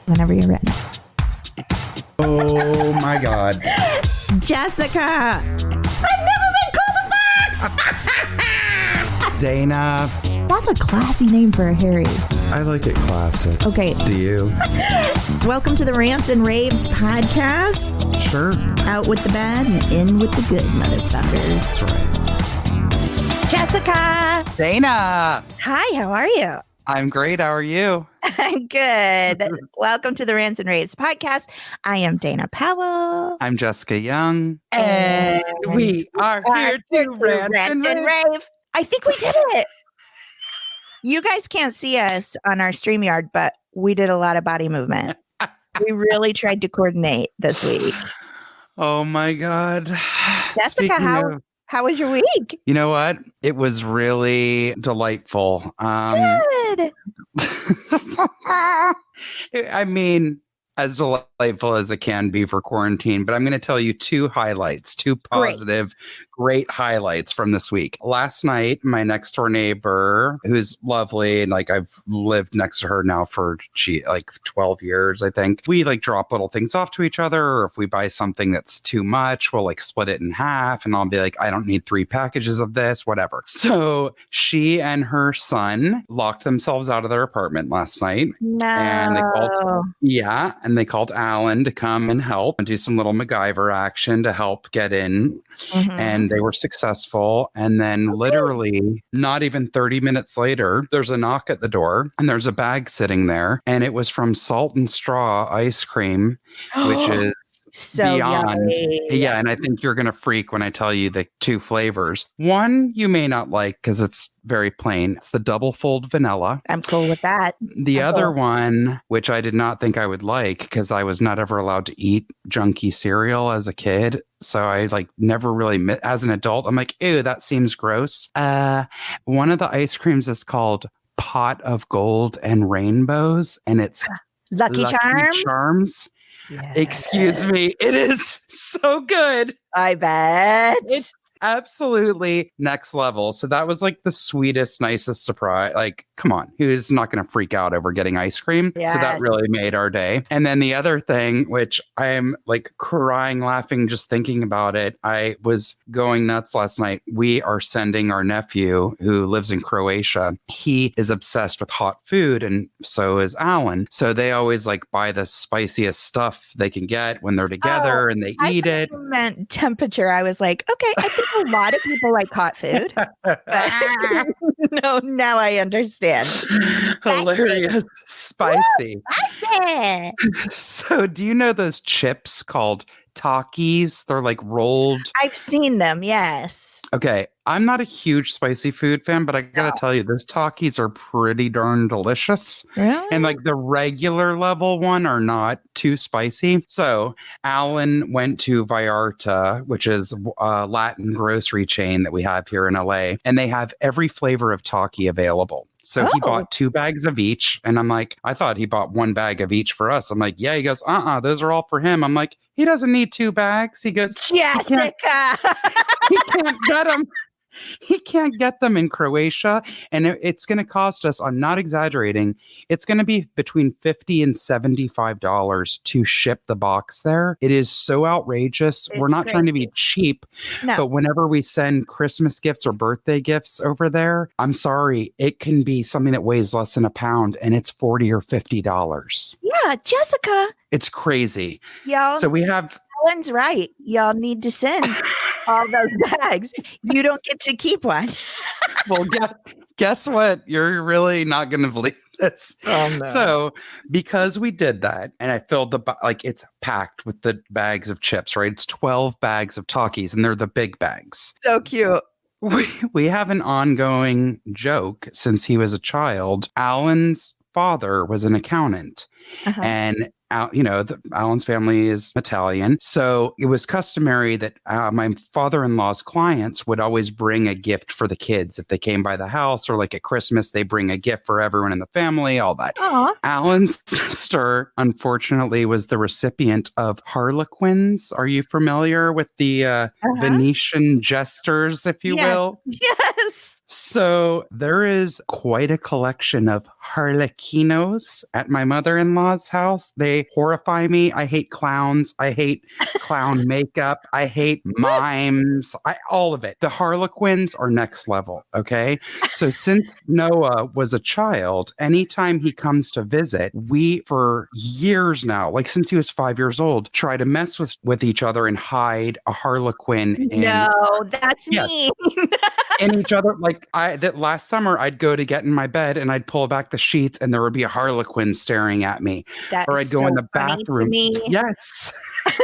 Whenever you're ready. Oh my God. Jessica! I've never been called a fox! Dana. That's a classy name for a Harry. I like it classic. Okay. Do you? Welcome to the Rants and Raves podcast. Sure. Out with the bad and in with the good, motherfuckers. That's right. Jessica! Dana! Hi, how are you? I'm great. How are you? I'm good. Welcome to the Rants and Raves podcast. I am Dana Powell. I'm Jessica Young. And we are here to rant and rave. I think we did it. You guys can't see us on our StreamYard, but we did a lot of body movement. We really tried to coordinate this week. Oh my God. Jessica, how was your week? You know what? It was really delightful. Good. I mean, as delightful as it can be for quarantine, but I'm going to tell you two positive, great highlights from this week. Last night, my next door neighbor, who's lovely, and like I've lived next to her now for 12 years, I think. We like drop little things off to each other, or if we buy something that's too much, we'll like split it in half, and I'll be like, I don't need 3 packages of this, whatever. So she and her son locked themselves out of their apartment last night. No. And they called Alan to come and help and do some little MacGyver action to help get in. Mm-hmm. And they were successful. And then literally not even 30 minutes later, there's a knock at the door and there's a bag sitting there. And it was from Salt and Straw ice cream, which is so beyond. Yummy. Yeah. And I think you're going to freak when I tell you the 2 flavors. One you may not like because it's very plain. It's the double fold vanilla. I'm cool with that. The other one, which I did not think I would like because I was not ever allowed to eat junky cereal as a kid. So I like never really, as an adult, I'm like, ew, that seems gross. One of the ice creams is called Pot of Gold and Rainbows, and it's Lucky Charms. Yes. Excuse me. It is so good. I bet. It's absolutely next level. So that was like the sweetest, nicest surprise. Like, come on, who's not going to freak out over getting ice cream? Yes. So that really made our day. And then the other thing, which I am like crying, laughing, just thinking about it. I was going nuts last night. We are sending our nephew who lives in Croatia. He is obsessed with hot food, and so is Alan. So they always like buy the spiciest stuff they can get when they're together and they eat it. You meant temperature. I was like, okay, I think a lot of people like hot food. No, now I understand. Hilarious. Spicy. Spicy. So do you know those chips called Takis? They're like rolled. I've seen them, yes. Okay. I'm not a huge spicy food fan, but I gotta tell you, those Takis are pretty darn delicious. Really? And like the regular level one are not too spicy. So Alan went to Vallarta, which is a Latin grocery chain that we have here in LA, and they have every flavor of Taki available. So he bought 2 bags of each. And I'm like, I thought he bought 1 bag of each for us. I'm like, yeah. He goes, those are all for him. I'm like, he doesn't need 2 bags. He goes, Jessica. He can't get them. He can't get them in Croatia, and it's going to cost us, I'm not exaggerating, it's going to be between $50 and $75 to ship the box there. It is so outrageous. We're not trying to be cheap, but whenever we send Christmas gifts or birthday gifts over there, I'm sorry, it can be something that weighs less than a pound, and it's $40 or $50. Yeah, Jessica. It's crazy. Y'all. So we have... Alan's right. Y'all need to send all those bags. You don't get to keep one. Well, guess what? You're really not going to believe this. Oh, no. So because we did that, and I filled it's packed with the bags of chips, right? It's 12 bags of Takis, and they're the big bags. So cute. We have an ongoing joke since he was a child. Alan's father was an accountant, and Alan's family is Italian. So it was customary that my father-in-law's clients would always bring a gift for the kids. If they came by the house, or like at Christmas, they bring a gift for everyone in the family, all that. Aww. Alan's sister, unfortunately, was the recipient of harlequins. Are you familiar with the Venetian jesters, if you will? Yes. So there is quite a collection of harlequinos at my mother-in-law's house. They horrify me. I hate clowns. I hate clown makeup. I hate mimes. All of it. The harlequins are next level. Okay. So since Noah was a child, anytime he comes to visit, we, for years now, like since he was 5 years old, try to mess with each other and hide a harlequin in. No, that's me. In each other. Like that last summer, I'd go to get in my bed and I'd pull back the sheets and there would be a harlequin staring at me. Or I'd go in the bathroom. Yes.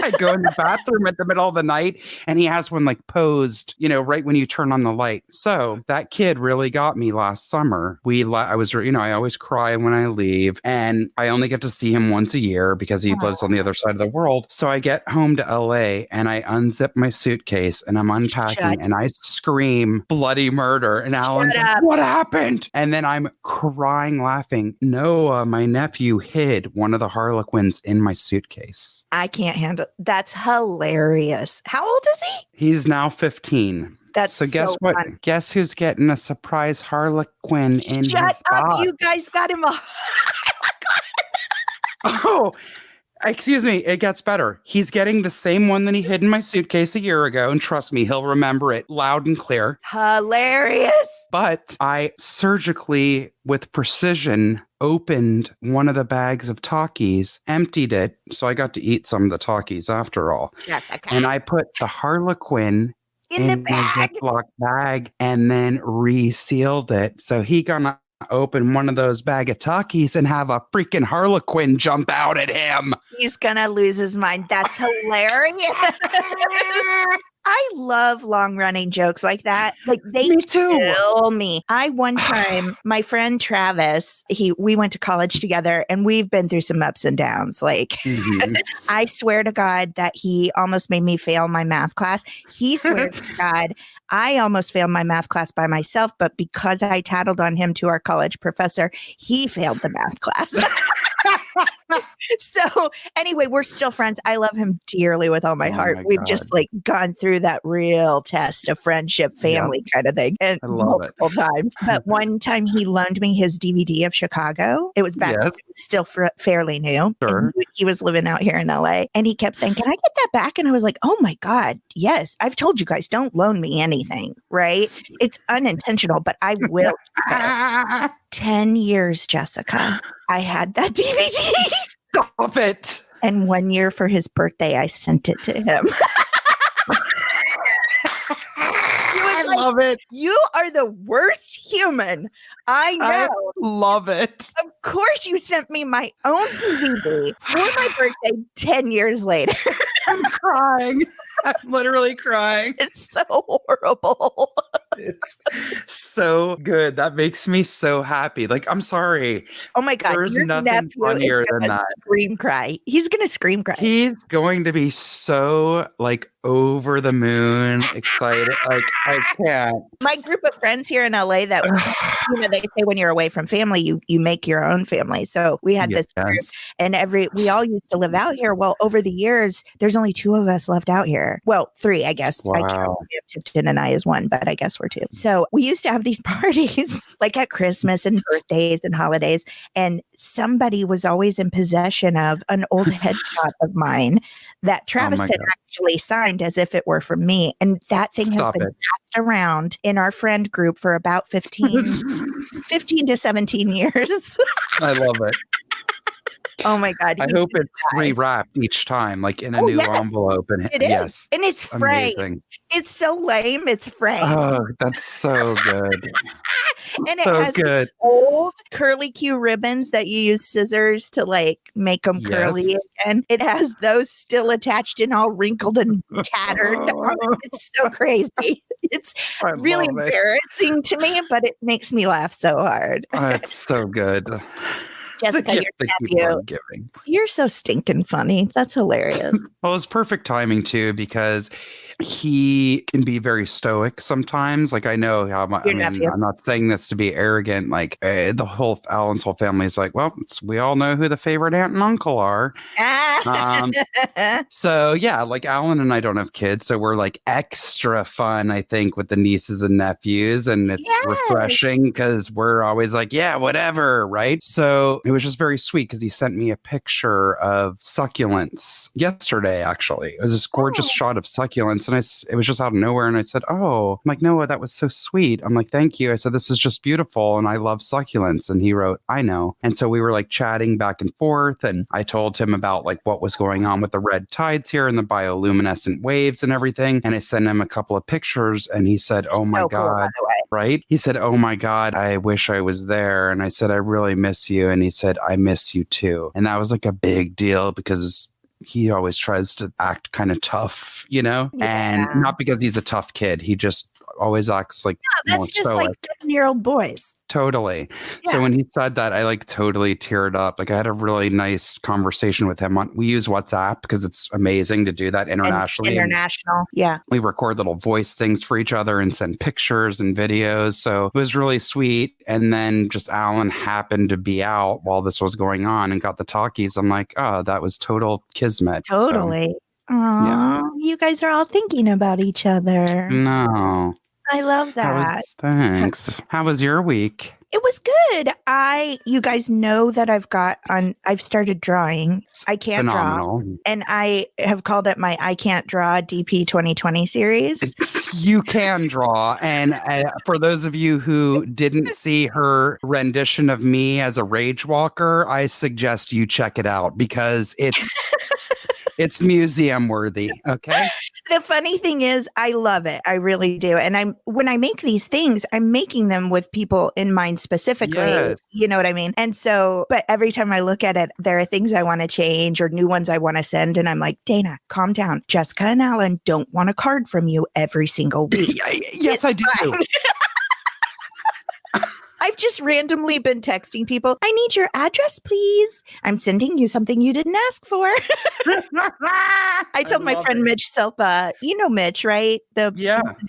I'd go in the bathroom at the middle of the night and he has one like posed, right when you turn on the light. So that kid really got me last summer. I always cry when I leave and I only get to see him once a year because he lives on the other side of the world. So I get home to LA and I unzip my suitcase and I'm unpacking and I scream bloody murder. And Alan's like, what happened? And then I'm crying, laughing. Noah, my nephew, hid one of the harlequins in my suitcase. I can't handle. That's hilarious. How old is he? He's now 15. So guess what? Fun. Guess who's getting a surprise harlequin in his box? Shut up! You guys got him a Oh, excuse me. It gets better. He's getting the same one that he hid in my suitcase a year ago. And trust me, he'll remember it loud and clear. Hilarious. But I surgically, with precision, opened one of the bags of Takis, emptied it. So I got to eat some of the Takis after all. Yes, okay. And I put the harlequin in the Ziploc bag and then resealed it. So he gonna open one of those bag of Takis and have a freaking harlequin jump out at him. He's gonna lose his mind. That's hilarious. I love long running jokes like that. Like they kill me. One time, my friend Travis, we went to college together and we've been through some ups and downs. Like I swear to God that he almost made me fail my math class. He swears to God I almost failed my math class by myself, but because I tattled on him to our college professor, he failed the math class. So anyway, we're still friends. I love him dearly with all my heart. We've just like gone through that real test of friendship, family kind of thing, and multiple times. But one time he loaned me his DVD of Chicago. It was back, still fairly new. Sure. He was living out here in LA, and he kept saying, "Can I get that back?" And I was like, "Oh my God, yes! I've told you guys, don't loan me anything, right? It's unintentional, but I will." 10 years, Jessica. I had that DVD. Stop it. And 1 year for his birthday, I sent it to him. I love it. You are the worst human I know. I love it. Of course you sent me my own DVD for my birthday 10 years later. I'm crying. I'm literally crying. It's so horrible. It's so good. That makes me so happy. Like, I'm sorry. Oh my God. There's nothing funnier than that. Scream cry. He's going to scream cry. He's going to be so like over the moon excited. Like, I can't. My group of friends here in LA that, they say when you're away from family, you make your own family. So we had this group and we all used to live out here. Well, over the years, there's only 2 of us left out here. Well, 3, I guess. Wow. I count Tipton and I as 1, but I guess we're 2. So we used to have these parties like at Christmas and birthdays and holidays. And somebody was always in possession of an old headshot of mine that Travis had actually signed as if it were from me. And that thing has been passed around in our friend group for about 15 to 17 years. I love it. Oh my God. I hope it's rewrapped each time, like in a new envelope. And it is. Yes. And it's framed. Amazing. It's so lame. It's framed. Oh, that's so good. And it has these old curly Q ribbons that you use scissors to like make them curly. And it has those still attached and all wrinkled and tattered. It's so crazy. It's really embarrassing to me, but it makes me laugh so hard. Oh, it's so good. Jessica, your nephew. You're so stinking funny. That's hilarious. Well, it was perfect timing too, because he can be very stoic sometimes. Like I know how I mean, I'm not saying this to be arrogant. Like Alan's whole family is like, well, we all know who the favorite aunt and uncle are. So yeah, like Alan and I don't have kids, so we're like extra fun, I think, with the nieces and nephews, and it's refreshing because we're always like, yeah, whatever, right? So it was just very sweet because he sent me a picture of succulents yesterday. Actually, it was this gorgeous shot of succulents, and it was just out of nowhere. And I said, "Oh," I'm like, "Noah, that was so sweet." I'm like, "Thank you." I said, "This is just beautiful, and I love succulents." And he wrote, "I know." And so we were like chatting back and forth, and I told him about like what was going on with the red tides here and the bioluminescent waves and everything. And I sent him a couple of pictures, and he said, "Oh my God." Right? He said, "Oh my God, I wish I was there." And I said, "I really miss you." And he said, "I miss you too." And that was like a big deal because he always tries to act kind of tough, and not because he's a tough kid. He just always acts like that's just like 7-year-old boys. Totally. Yeah. So when he said that, I like totally teared up. Like I had a really nice conversation with him. We use WhatsApp because it's amazing to do that internationally. Yeah. We record little voice things for each other and send pictures and videos. So it was really sweet. And then just Alan happened to be out while this was going on and got the talkies. I'm like, oh, that was total kismet. Totally. So, you guys are all thinking about each other. No. I love that. Thanks. How was your week? It was good. You guys know that I've started drawing. I can't draw. And I have called it my I Can't Draw DP 2020 series. You can draw. And for those of you who didn't see her rendition of me as a rage walker, I suggest you check it out because it's museum worthy. Okay. The funny thing is I love it. I really do. And when I make these things, I'm making them with people in mind specifically. Yes. You know what I mean? And so, but every time I look at it, there are things I want to change or new ones I want to send. And I'm like, Dana, calm down. Jessica and Alan don't want a card from you every single week. Yes, I do. I've just randomly been texting people, I need your address, please. I'm sending you something you didn't ask for. I told my friend Mitch Silpa, you know Mitch, right? The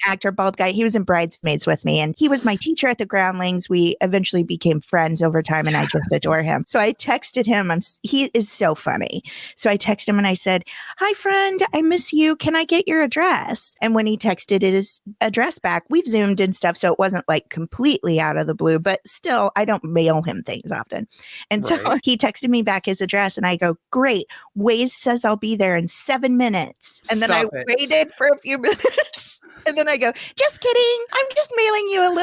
actor, bald guy. He was in Bridesmaids with me, and he was my teacher at the Groundlings. We eventually became friends over time, and I just adore him. So I texted him. He is so funny. So I texted him, and I said, hi, friend, I miss you. Can I get your address? And when he texted his address back, we've Zoomed and stuff, so it wasn't like completely out of the blue. But still, I don't mail him things often. And so he texted me back his address and I go, great. Waze says I'll be there in 7 minutes. And then I waited for a few minutes. And then I go, just kidding. I'm just mailing you a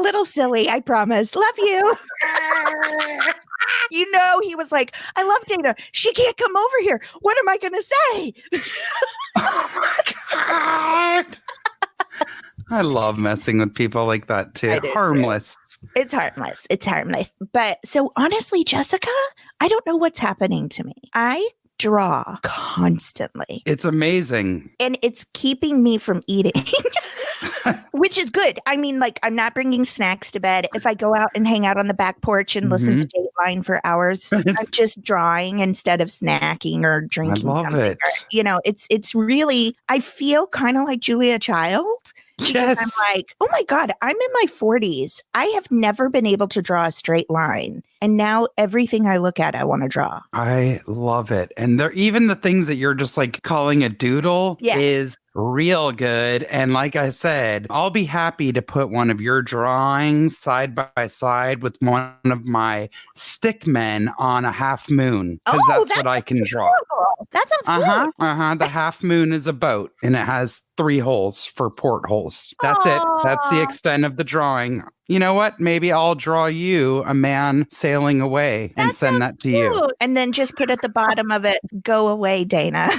little silly. I promise. Love you. He was like, I love Dana. She can't come over here. What am I going to say? Oh my God. I love messing with people like that too. Harmless. It's harmless. But so honestly, Jessica, I don't know what's happening to me. I draw constantly. It's amazing. And it's keeping me from eating, which is good. I mean, like, I'm not bringing snacks to bed. If I go out and hang out on the back porch and listen to Dateline for hours, I'm just drawing instead of snacking or drinking something. It. It's really, I feel kind of like Julia Child. Yes. I'm like, oh my God, I'm in my 40s. I have never been able to draw a straight line. And now everything I look at, I want to draw. I love it. And even the things that you're just like calling a doodle is real good. And like I said, I'll be happy to put one of your drawings side by side with one of my stick men on a half moon. Because that's what I can draw. That sounds cool. The half moon is a boat and it has 3 holes for portholes. That's it. That's the extent of the drawing. You know what? Maybe I'll draw you a man sailing away and send that to you. And then just put at the bottom of it, go away, Dana.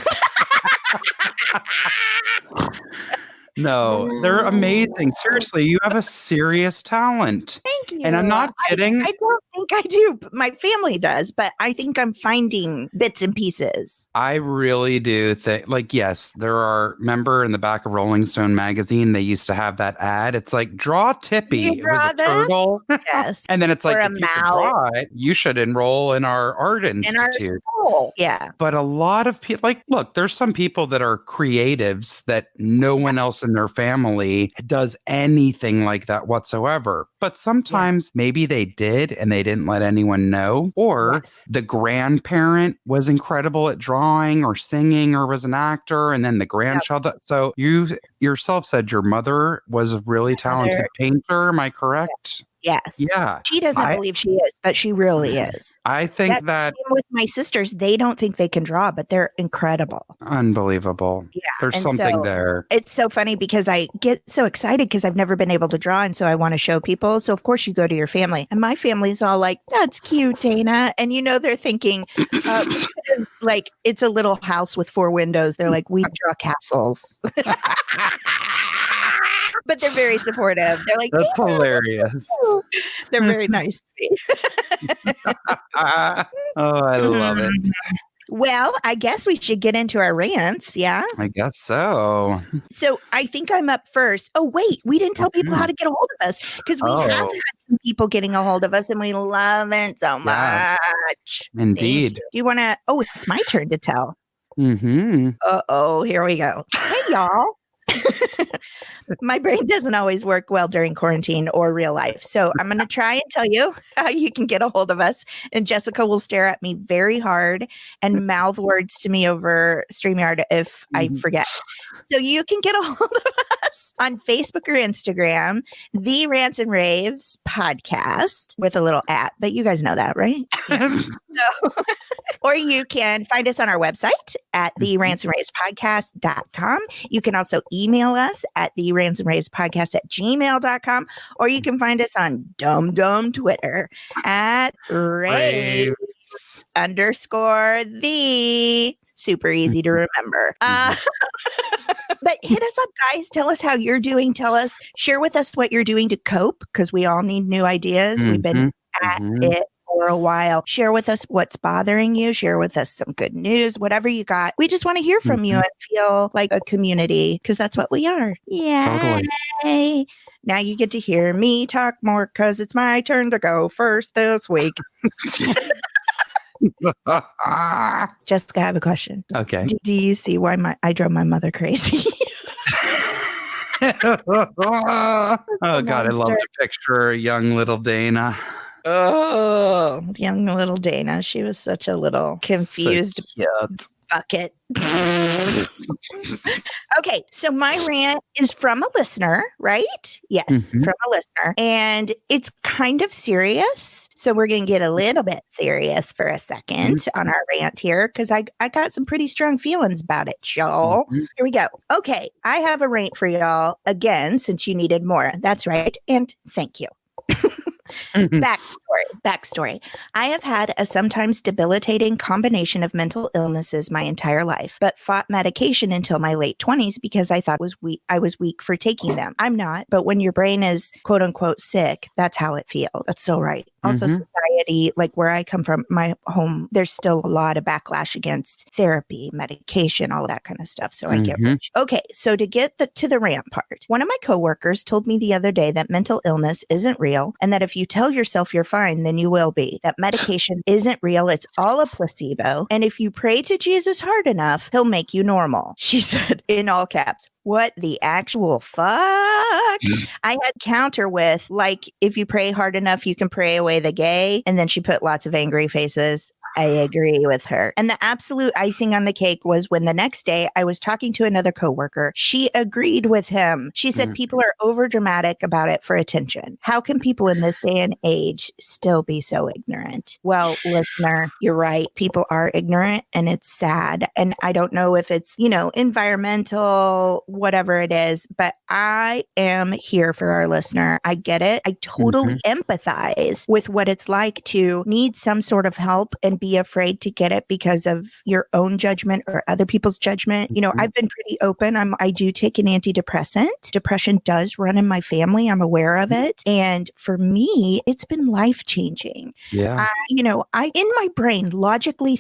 No, they're amazing. Seriously, you have a serious talent. Thank you. And I'm not kidding. I don't think I do. My family does, but I think I'm finding bits and pieces. I really do think, like, yes, there are, remember in the back of Rolling Stone magazine, they used to have that ad. It's like, draw Tippy. You It was a draw this? turtle. Yes. And then it's like, Or a if you could mouse. draw it, you should enroll in our art In our institute. school. Yeah. But a lot of people, like, look, there's some people that are creatives that no one else in their family does anything like that whatsoever. But sometimes maybe they did and they didn't let anyone know. Or the grandparent was incredible at drawing or singing or was an actor. And then the grandchild. So you yourself said your mother was a really talented painter. Am I correct? Yes. Yeah. She doesn't believe she is, but she really is. I think that same with my sisters, they don't think they can draw, but they're incredible. Unbelievable. Yeah. There's something there. It's so funny because I get so excited because I've never been able to draw. And so I want to show people. So of course you go to your family, and my family's all like, that's cute, Dana. And they're thinking like it's a little house with 4 windows. They're like, we draw castles. But they're very supportive. They're like, that's hilarious. They're very nice to me. Oh, I love it. Well, I guess we should get into our rants, yeah? I guess so. So I think I'm up first. Oh, wait, we didn't tell people how to get a hold of us because we have had some people getting a hold of us and we love it so much. Indeed. Do you want to? Oh, it's my turn to tell. Mm-hmm. Uh-oh, here we go. Hey, y'all. My brain doesn't always work well during quarantine or real life. So I'm going to try and tell you how you can get a hold of us. And Jessica will stare at me very hard and mouth words to me over StreamYard if I forget. So you can get a hold of us on Facebook or Instagram, the Rants and Raves podcast with a little @ but you guys know that, right? Yeah. Or you can find us on our website at therantsandravespodcast.com. You can also email us at therantsandravespodcast@gmail.com, or you can find us on dumb Twitter at Rave _ super easy to remember. But hit us up, guys. Tell us how you're doing. Share with us what you're doing to cope, because we all need new ideas. We've been at it for a while. Share with us what's bothering you. Share with us some good news, whatever you got. We just want to hear from you and feel like a community, because that's what we are. Yeah. Totally. Now you get to hear me talk more because it's my turn to go first this week. Jessica, I have a question. Okay. Do you see why I drove my mother crazy? Oh, God, I love to picture young little Dana. Oh, young little Dana. She was such a little confused bucket. Okay, so my rant is from a listener, right? Yes, from a listener. And it's kind of serious. So we're going to get a little bit serious for a second on our rant here, because I got some pretty strong feelings about it, y'all. Here we go. Okay, I have a rant for y'all again, since you needed more. That's right. And thank you. Backstory. I have had a sometimes debilitating combination of mental illnesses my entire life, but fought medication until my late 20s because I thought I was weak for taking them. I'm not, but when your brain is quote unquote sick, that's how it feels. That's so right. Also, society, like where I come from, my home, there's still a lot of backlash against therapy, medication, all that kind of stuff. So I get rich. Okay, so to get to the rant part, one of my coworkers told me the other day that mental illness isn't real, and that if you tell yourself you're fine, then you will be. That medication isn't real. It's all a placebo. And if you pray to Jesus hard enough, he'll make you normal. She said in all caps. What the actual fuck? I had counter with, like, if you pray hard enough, you can pray away the gay. And then she put lots of angry faces. I agree with her. And the absolute icing on the cake was when the next day I was talking to another coworker. She agreed with him. She said people are over dramatic about it for attention. How can people in this day and age still be so ignorant? Well, listener, you're right. People are ignorant and it's sad. And I don't know if it's, environmental, whatever it is, but I am here for our listener. I get it. I totally empathize with what it's like to need some sort of help and be afraid to get it because of your own judgment or other people's judgment. You know, I've been pretty open. I do take an antidepressant. Depression does run in my family. I'm aware of it. And for me, it's been life-changing. Yeah. You know, I, in my brain, logically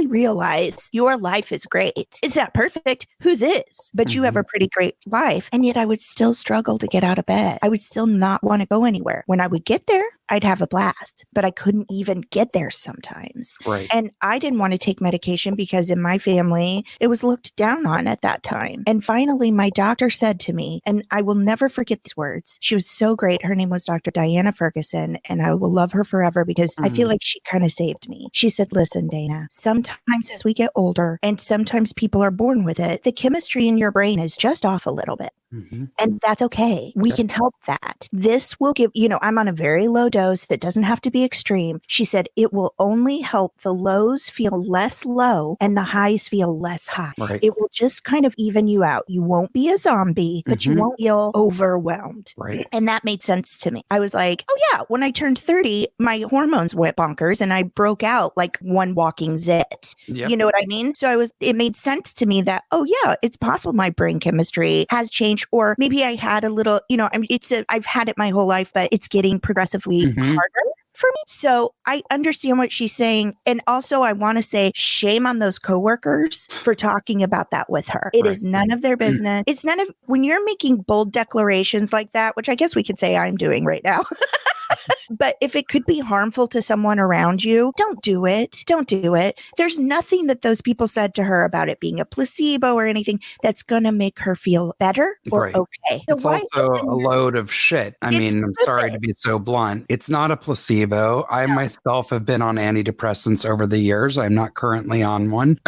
realize your life is great. It's not perfect. Whose is? But you have a pretty great life. And yet I would still struggle to get out of bed. I would still not want to go anywhere. When I would get there, I'd have a blast, but I couldn't even get there sometimes. Right. And I didn't want to take medication because in my family, it was looked down on at that time. And finally, my doctor said to me, and I will never forget these words. She was so great. Her name was Dr. Diana Ferguson, and I will love her forever because I feel like she kind of saved me. She said, listen, Dana, sometimes as we get older and sometimes people are born with it, the chemistry in your brain is just off a little bit. And that's okay. We can help that. This will give, you know, I'm on a very low dose that doesn't have to be extreme. She said it will only help the lows feel less low and the highs feel less high. Right. It will just kind of even you out. You won't be a zombie, but you won't feel overwhelmed. Right. And that made sense to me. I was like, oh yeah, when I turned 30, my hormones went bonkers and I broke out like one walking zit. Yep. You know what I mean? So it made sense to me that, oh yeah, it's possible my brain chemistry has changed. Or maybe I had a little, you know, I've had it my whole life, but it's getting progressively harder for me. So I understand what she's saying. And also I want to say shame on those coworkers for talking about that with her. It is none of their business. It's none of, when you're making bold declarations like that, which I guess we could say I'm doing right now. But if it could be harmful to someone around you, don't do it. Don't do it. There's nothing that those people said to her about it being a placebo or anything that's going to make her feel better or okay. So it's also a load of shit. I mean, I'm sorry to be so blunt. It's not a placebo. I myself have been on antidepressants over the years. I'm not currently on one.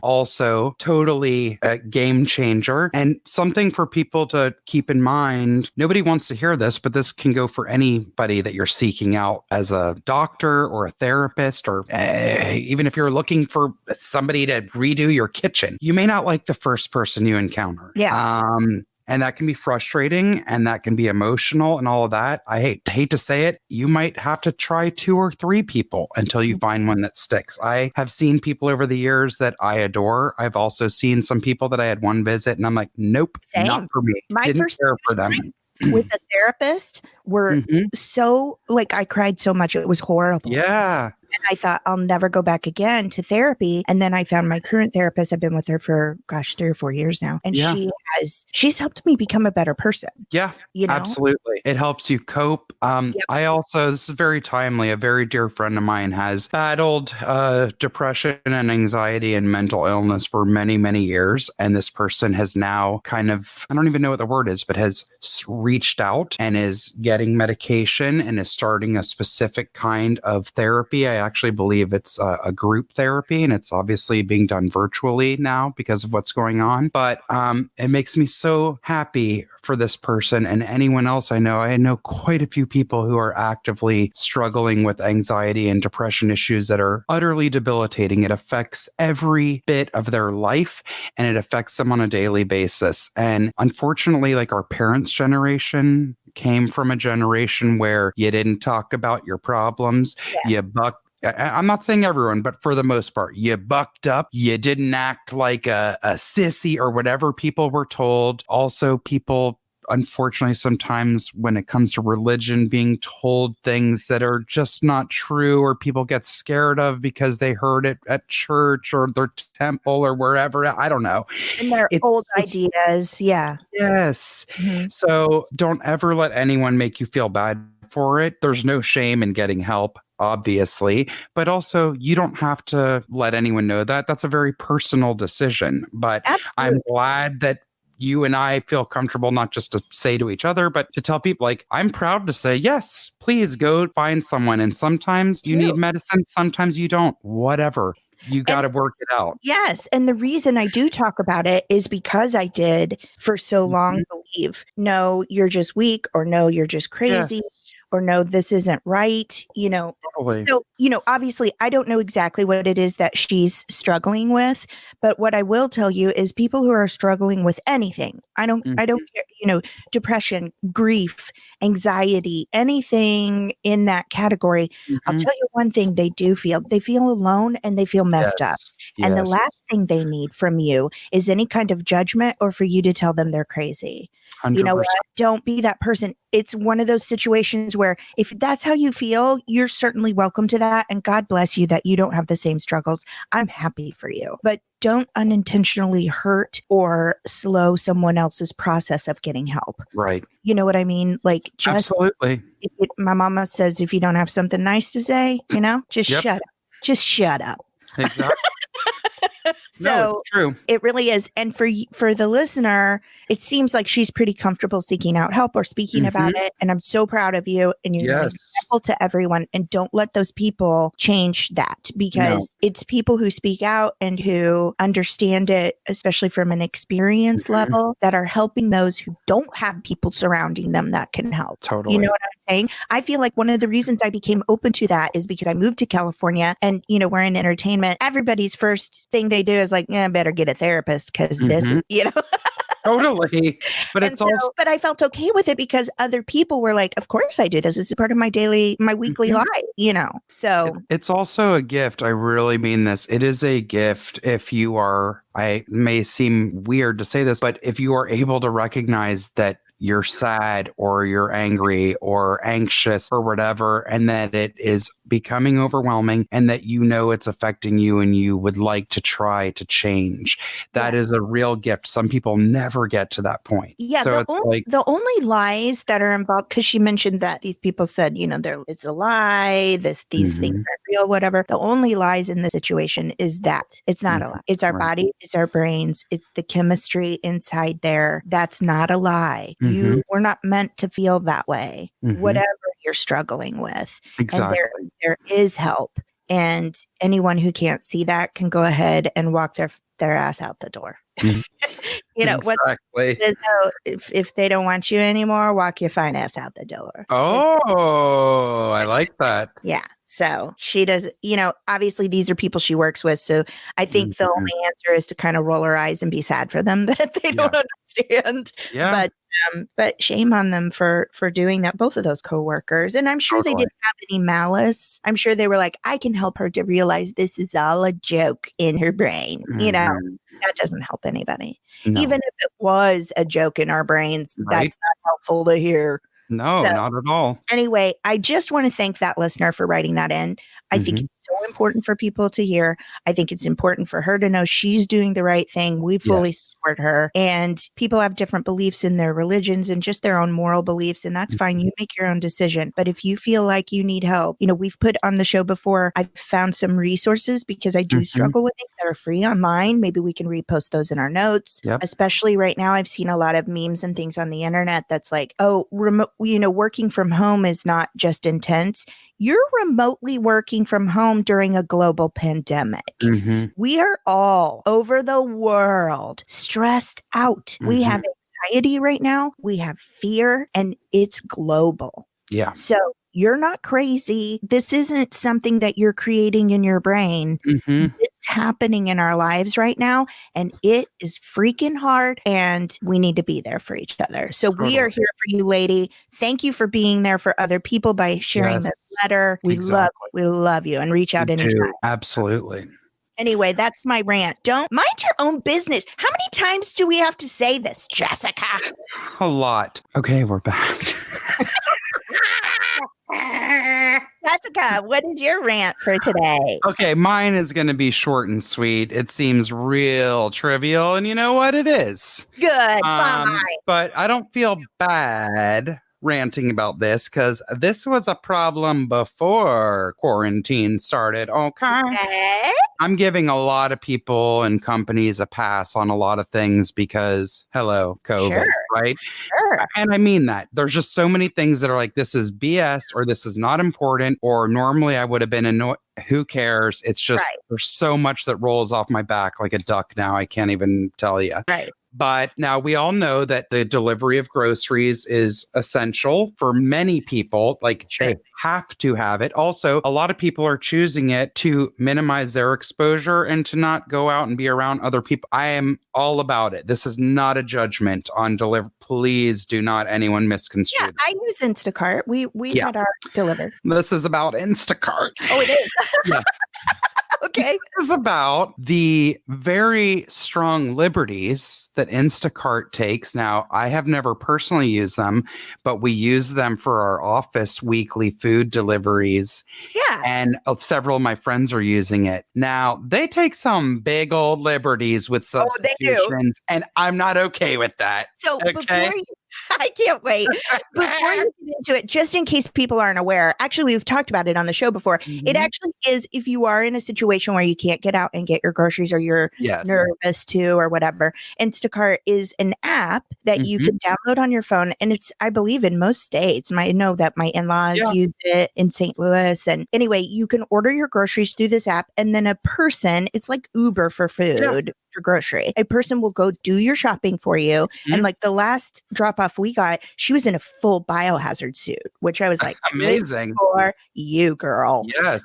Also, totally a game changer and something for people to keep in mind. Nobody wants to hear this, but this can go for anybody that you're seeking out as a doctor or a therapist, or even if you're looking for somebody to redo your kitchen. You may not like the first person you encounter. Yeah. And that can be frustrating and that can be emotional and all of that. I hate to say it. You might have to try 2 or 3 people until you find one that sticks. I have seen people over the years that I adore. I've also seen some people that I had one visit and I'm like, nope, not for me. My Didn't first care for them. with a therapist were so, like, I cried so much. It was horrible. Yeah. And I thought I'll never go back again to therapy. And then I found my current therapist. I've been with her for 3 or 4 years now. And she's helped me become a better person. Yeah, you know? Absolutely. It helps you cope. I also, this is very timely. A very dear friend of mine has battled depression and anxiety and mental illness for many, many years. And this person has now kind of, I don't even know what the word is, but has reached out and is getting medication and is starting a specific kind of therapy. I actually believe it's a group therapy, and it's obviously being done virtually now because of what's going on. But it makes me so happy for this person and anyone else I know. I know quite a few people who are actively struggling with anxiety and depression issues that are utterly debilitating. It affects every bit of their life and it affects them on a daily basis. And unfortunately, like our parents' generation came from a generation where you didn't talk about your problems. You I'm not saying everyone, but for the most part, you bucked up. You didn't act like a sissy or whatever people were told. Also, people, unfortunately, sometimes when it comes to religion, being told things that are just not true or people get scared of because they heard it at church or their temple or wherever. I don't know. And their old ideas. Yeah. Yes. So don't ever let anyone make you feel bad for it. There's no shame in getting help, obviously, but also you don't have to let anyone know that. That's a very personal decision. But I'm glad that you and I feel comfortable not just to say to each other, but to tell people, like, I'm proud to say, yes, please go find someone. And sometimes you need medicine. Sometimes you don't, whatever. You got to work it out. Yes. And the reason I do talk about it is because I did for so long believe, no, you're just weak, or no, you're just crazy. or no, this isn't right, Totally. So, obviously I don't know exactly what it is that she's struggling with, but what I will tell you is people who are struggling with anything, I don't care, depression, grief, anxiety, anything in that category. I'll tell you one thing they do feel. They feel alone and they feel messed up. And the last thing they need from you is any kind of judgment or for you to tell them they're crazy. 100%. You know what? Don't be that person. It's one of those situations where if that's how you feel, you're certainly welcome to that. And God bless you that you don't have the same struggles. I'm happy for you. But don't unintentionally hurt or slow someone else's process of getting help. Right. You know what I mean? Like, just absolutely. My mama says, if you don't have something nice to say, just shut up. Just shut up. Exactly. So no, it's true. It really is. And for the listener, it seems like she's pretty comfortable seeking out help or speaking about it. And I'm so proud of you. And you're an example to everyone. And don't let those people change that, because it's people who speak out and who understand it, especially from an experience level, that are helping those who don't have people surrounding them that can help. Totally. You know what I'm saying? I feel like one of the reasons I became open to that is because I moved to California and, we're in entertainment. Everybody's first thing they do is like, I better get a therapist because this is, Totally. But it's also, but I felt okay with it because other people were like, of course I do this. This is part of my weekly life, so. It's also a gift. I really mean this. It is a gift if you are, I may seem weird to say this, but if you are able to recognize that you're sad or you're angry or anxious or whatever, and that it is becoming overwhelming and that it's affecting you and you would like to try to change. That is a real gift. Some people never get to that point. Yeah. So the only lies that are involved, because she mentioned that these people said, it's a lie, these things aren't real, whatever. The only lies in this situation is that it's not a lie. It's our bodies, it's our brains, it's the chemistry inside there. That's not a lie. We're not meant to feel that way, whatever you're struggling with. Exactly. And there is help. And anyone who can't see that can go ahead and walk their ass out the door. Exactly. If they don't want you anymore, walk your fine ass out the door. Oh, I like that. Yeah. So she does, obviously these are people she works with. So I think the only answer is to kind of roll her eyes and be sad for them that they don't understand. Yeah. But shame on them for doing that. Both of those coworkers. And I'm sure they didn't have any malice. I'm sure they were like, I can help her to realize this is all a joke in her brain. That doesn't help anybody. No. Even if it was a joke in our brains, that's not helpful to hear. No, not at all. Anyway, I just want to thank that listener for writing that in. I think it's so important for people to hear. I think it's important for her to know she's doing the right thing. We fully support her. And people have different beliefs in their religions and just their own moral beliefs. And that's fine. You make your own decision. But if you feel like you need help, we've put on the show before, I've found some resources because I do struggle with things that are free online. Maybe we can repost those in our notes. Especially right now, I've seen a lot of memes and things on the internet that's like, oh, working from home is not just intense. You're remotely working from home during a global pandemic. We are all over the world stressed out. We have anxiety right now. We have fear, and it's global. Yeah. So you're not crazy. This isn't something that you're creating in your brain. It's happening in our lives right now, and it is freaking hard, and we need to be there for each other. So we are here for you, lady. Thank you for being there for other people by sharing this letter. We love you, and reach out anytime. Absolutely. Anyway, that's my rant. Don't mind your own business. How many times do we have to say this, Jessica? A lot. Okay, we're back. Jessica, what is your rant for today? Okay, mine is going to be short and sweet. It seems real trivial, and you know what? It is. Good. Bye. But I don't feel bad ranting about this because this was a problem before quarantine started. Okay. I'm giving a lot of people and companies a pass on a lot of things because, hello, COVID, right? Sure. And I mean that. There's just so many things that are like, this is BS or this is not important or normally I would have been annoyed. Who cares? It's just there's so much that rolls off my back like a duck now. I can't even tell you. Right. But now we all know that the delivery of groceries is essential for many people. Like they have to have it. Also, a lot of people are choosing it to minimize their exposure and to not go out and be around other people. I am all about it. This is not a judgment on deliver. Please do not anyone misconstrue. Yeah, I use Instacart. We've had our delivered. This is about Instacart. Oh, it is. Yeah. Okay. This is about the very strong liberties that Instacart takes. Now, I have never personally used them, but we use them for our office weekly food deliveries. Yeah. And several of my friends are using it. Now, they take some big old liberties with substitutions, and I'm not okay with that. So before you, I can't wait. Before you get into it, just in case people aren't aware, actually, we've talked about it on the show before. Mm-hmm. It actually is if you are in a situation where you can't get out and get your groceries or you're nervous to or whatever, Instacart is an app that you can download on your phone. And it's, I believe, in most states. I know that my in-laws use it in St. Louis. And anyway, you can order your groceries through this app. And then a person, it's like Uber for food. For grocery, a person will go do your shopping for you. And like the last drop off we got, she was in a full biohazard suit, which I was like, amazing for you, girl. Yes.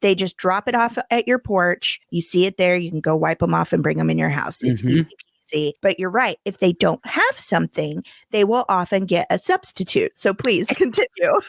They just drop it off at your porch. You see it there. You can go wipe them off and bring them in your house. It's easy. But you're right. If they don't have something, they will often get a substitute. So please continue.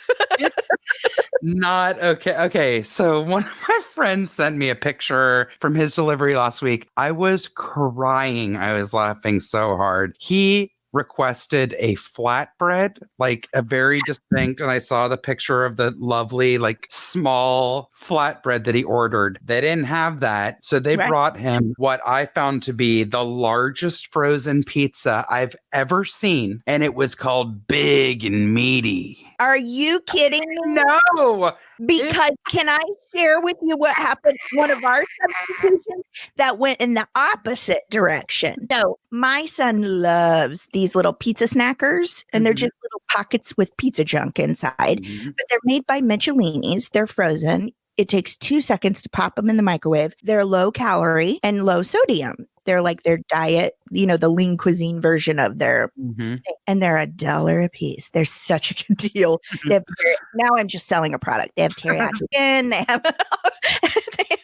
Not okay. Okay. So one of my friends sent me a picture from his delivery last week. I was crying. I was laughing so hard. He requested a flatbread, like a very distinct, and I saw the picture of the lovely, like small flatbread that he ordered. They didn't have that. So they brought him what I found to be the largest frozen pizza I've ever seen. And it was called Big and Meaty. Are you kidding me? No. Because can I share with you what happened? One of our substitutions that went in the opposite direction. So my son loves these little pizza snackers, and they're just little pockets with pizza junk inside. But they're made by Michelinis. They're frozen. It takes 2 seconds to pop them in the microwave. They're low calorie and low sodium. They're like their diet, the lean cuisine version of their thing. And they're $1 a piece. They're such a good deal. Now I'm just selling a product. They have teriyaki chicken. They have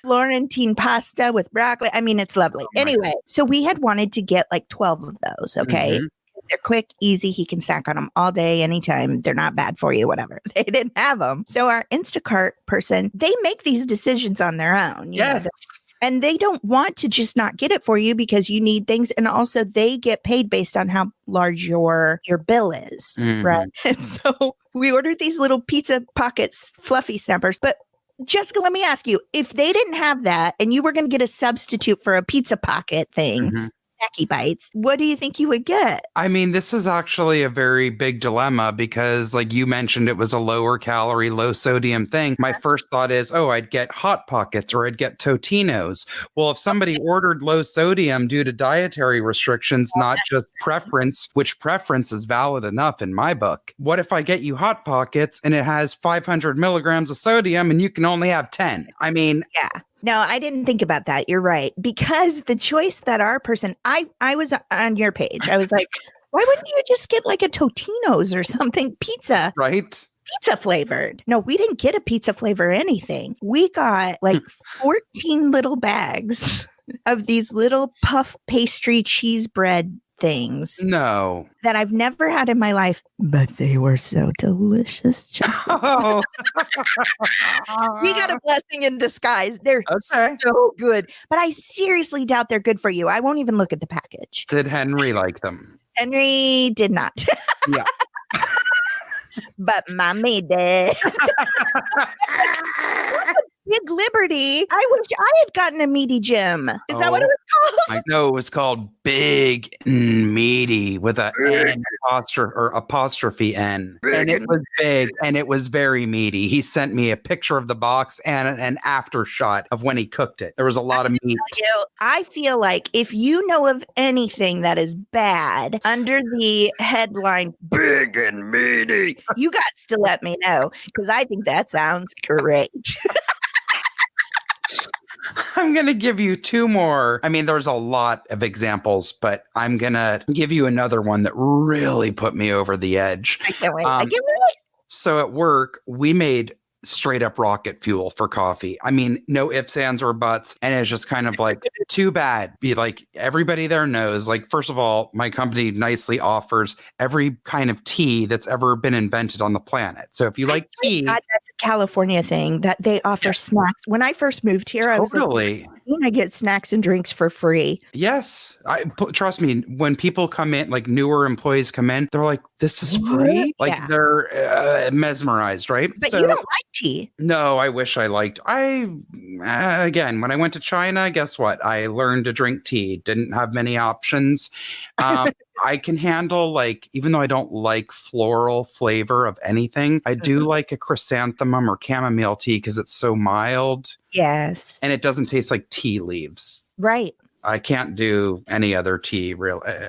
Florentine pasta with broccoli. I mean, it's lovely. Anyway, so we had wanted to get like 12 of those. Okay. They're quick, easy. He can snack on them all day, anytime. They're not bad for you, whatever. They didn't have them. So our Instacart person, they make these decisions on their own. Yes. And they don't want to just not get it for you because you need things. And also they get paid based on how large your bill is. Right. And so we ordered these little pizza pockets, fluffy snappers. But Jessica, let me ask you, if they didn't have that and you were going to get a substitute for a pizza pocket thing, snacky bites, what do you think you would get? I mean, this is actually a very big dilemma because, like you mentioned, it was a lower calorie, low sodium thing. My first thought is, I'd get Hot Pockets or I'd get Totino's. Well, if somebody ordered low sodium due to dietary restrictions, not just preference, which preference is valid enough in my book. What if I get you Hot Pockets and it has 500 milligrams of sodium and you can only have 10? I mean, yeah. No, I didn't think about that. You're right. Because the choice that our person, I was on your page. I was like, why wouldn't you just get like a Totino's or something? Pizza. Right. Pizza flavored. No, we didn't get a pizza flavor or anything. We got like 14 little bags of these little puff pastry cheese bread things. No. That I've never had in my life, but they were so delicious. Oh. We got a blessing in disguise. They're so good. But I seriously doubt they're good for you. I won't even look at the package. Did Henry like them? Henry did not. Yeah. But mommy did. Big Liberty. I wish I had gotten a meaty gym. Is that what it was called? I know it was called Big and Meaty with a N apostrophe N. And it was big and it was very meaty. He sent me a picture of the box and an after shot of when he cooked it. There was a lot of meat. I feel like if you know of anything that is bad under the headline Big and Meaty, you got to let me know because I think that sounds great. I'm going to give you two more. I mean, there's a lot of examples, but I'm going to give you another one that really put me over the edge. I can't wait. I can't wait. So at work, we made straight up rocket fuel for coffee. I mean, no ifs, ands, or buts. And it's just kind of like, too bad. Be like, everybody there knows, like, first of all, my company nicely offers every kind of tea that's ever been invented on the planet. So if you like tea. God, that's a California thing that they offer snacks. When I first moved here, I was like, I get snacks and drinks for free. Yes. Trust me, when people come in, like newer employees come in, they're like, this is free? Like they're mesmerized, right? But you don't like tea. No, I wish I liked. Again, when I went to China, guess what? I learned to drink tea. Didn't have many options. I can handle, like, even though I don't like floral flavor of anything, I do like a chrysanthemum or chamomile tea because it's so mild. Yes. And it doesn't taste like tea leaves. Right. I can't do any other tea.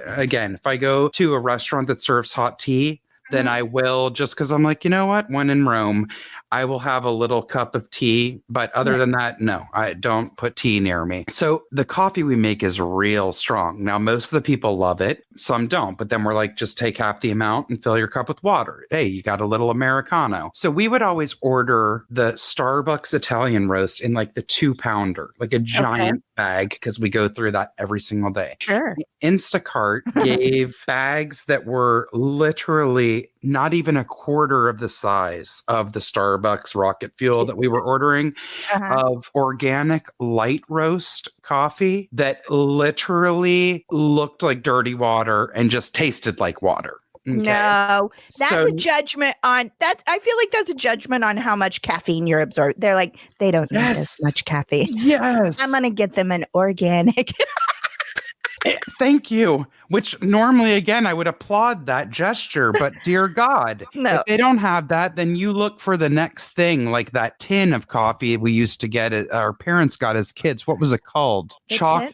Again, if I go to a restaurant that serves hot tea, then I will, just because I'm like, you know what? When in Rome, I will have a little cup of tea. But other than that, no, I don't put tea near me. So the coffee we make is real strong. Now, most of the people love it. Some don't. But then we're like, just take half the amount and fill your cup with water. Hey, you got a little Americano. So we would always order the Starbucks Italian roast in like the 2-pounder, like a giant bag, because we go through that every single day. Sure. Instacart gave bags that were literally not even a quarter of the size of the Starbucks rocket fuel that we were ordering of organic light roast coffee that literally looked like dirty water and just tasted like water. Okay. No, that's a judgment on that. I feel like that's a judgment on how much caffeine you're absorbing. They're like, they don't need as much caffeine. Yes. I'm going to get them an organic. Thank you. Which normally, again, I would applaud that gesture, but dear God, if they don't have that, then you look for the next thing, like that tin of coffee we used to get, our parents got as kids. What was it called? Chock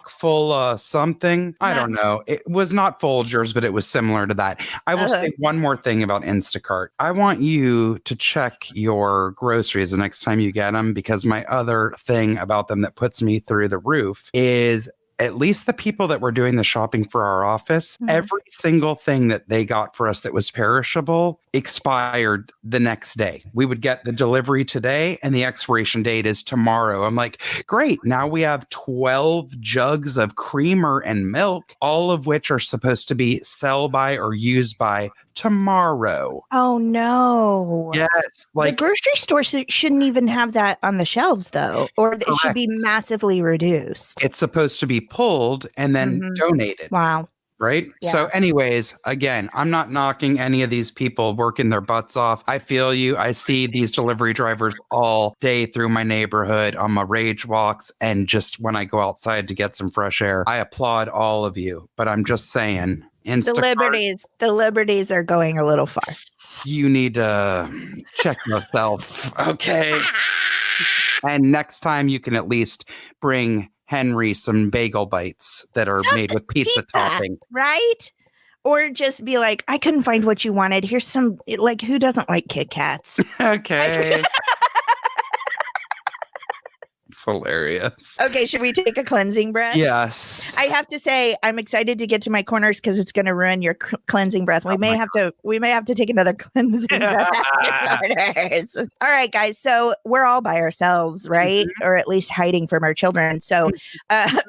full something. I don't know. It was not Folgers, but it was similar to that. I will say one more thing about Instacart. I want you to check your groceries the next time you get them, because my other thing about them that puts me through the roof is, at least the people that were doing the shopping for our office, every single thing that they got for us that was perishable expired the next day. We would get the delivery today and the expiration date is tomorrow. I'm like, great. Now we have 12 jugs of creamer and milk, all of which are supposed to be sell by or used by tomorrow. Oh, no. Yes. Like, the grocery store shouldn't even have that on the shelves, though, or it should be massively reduced. It's supposed to be pulled and then donated. Wow. Right? Yeah. So anyways, again, I'm not knocking any of these people working their butts off. I feel you. I see these delivery drivers all day through my neighborhood on my rage walks. And just when I go outside to get some fresh air, I applaud all of you. But I'm just saying, Instacart, the liberties are going a little far. You need to check yourself. Okay. And next time you can at least bring Henry some bagel bites that are made with pizza topping. Right? Or just be like, I couldn't find what you wanted. Here's some, like, who doesn't like Kit Kats? Okay. It's hilarious. Okay, should we take a cleansing breath? Yes. I have to say, I'm excited to get to my corners because it's going to ruin your cleansing breath. We may have to take another cleansing breath after corners. All right, guys. So we're all by ourselves, right? Or at least hiding from our children. So,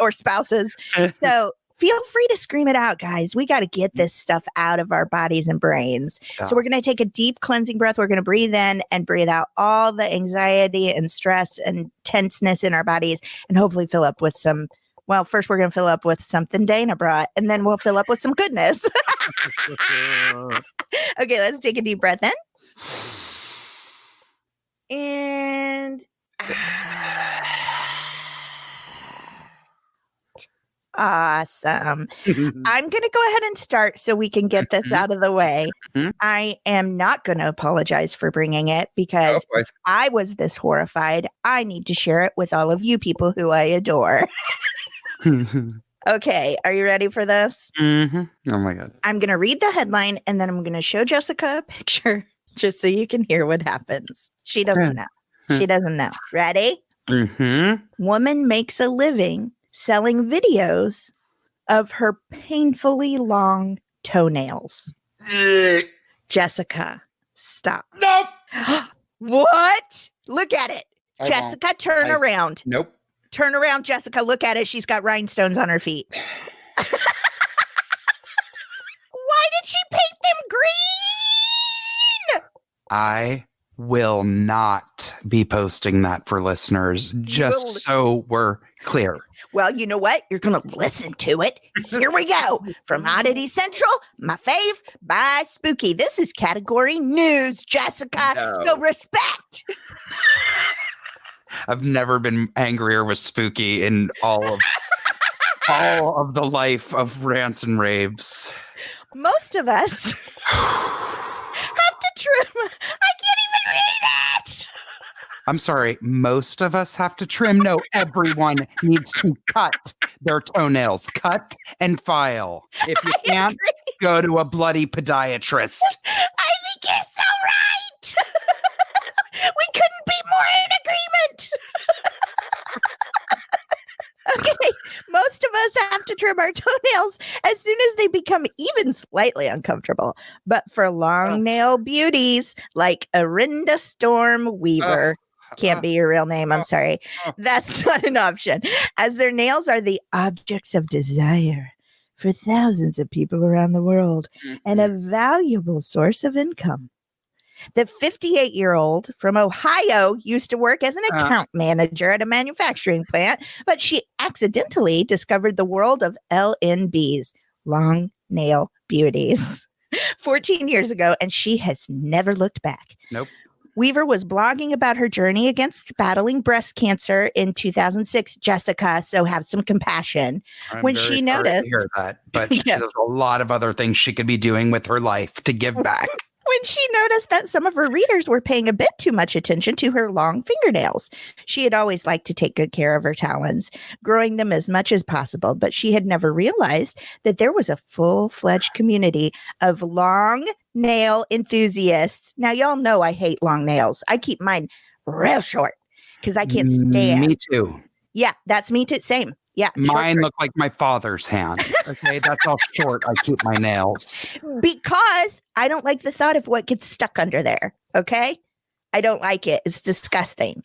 or spouses. So feel free to scream it out, guys. We got to get this stuff out of our bodies and brains. Yeah. So we're going to take a deep cleansing breath. We're going to breathe in and breathe out all the anxiety and stress and tenseness in our bodies, and hopefully fill up with some. Well, first we're going to fill up with something Dana brought, and then we'll fill up with some goodness. Okay, let's take a deep breath in. And awesome. I'm going to go ahead and start so we can get this out of the way. I am not going to apologize for bringing it because if I was this horrified, I need to share it with all of you people who I adore. Okay, are you ready for this? Oh my God. I'm going to read the headline and then I'm going to show Jessica a picture just so you can hear what happens. She doesn't know. She doesn't know. Ready? Woman makes a living selling videos of her painfully long toenails. Jessica, stop. Nope. What? Look at it. I Jessica, turn around. Nope. Turn around, Jessica. Look at it. She's got rhinestones on her feet. Why did she paint them green? I will not be posting that for listeners, just so we're clear. Well, you know what? You're going to listen to it. Here we go. From Oddity Central, my fave, by Spooky. This is category news, Jessica. No. So respect. I've never been angrier with Spooky in all of the life of rants and raves. Most of us have to trim. I can't even read it. I'm sorry, most of us have to trim. No, everyone needs to cut their toenails. Cut and file. If you can't, go to a bloody podiatrist. I think you're so right. We couldn't be more in agreement. Okay, most of us have to trim our toenails as soon as they become even slightly uncomfortable. But for long nail beauties like Arinda Storm Weaver, can't be your real name, I'm sorry, that's not an option, as their nails are the objects of desire for thousands of people around the world and a valuable source of income. The 58-year-old from Ohio used to work as an account manager at a manufacturing plant, but she accidentally discovered the world of LNBs, long nail beauties, 14 years ago, and she has never looked back. Nope. Weaver was blogging about her journey against battling breast cancer in 2006, Jessica, so have some compassion. I'm when very she sorry noticed, to hear that, but there's a lot of other things she could be doing with her life to give back. When she noticed that some of her readers were paying a bit too much attention to her long fingernails. She had always liked to take good care of her talons, growing them as much as possible, but she had never realized that there was a full-fledged community of long nail enthusiasts. Now, y'all know I hate long nails. I keep mine real short because I can't stand. Me too. Yeah, that's me too. Same. Yeah. Mine look like my father's hands. Okay, that's how short I keep my nails. Because I don't like the thought of what gets stuck under there. Okay. I don't like it. It's disgusting.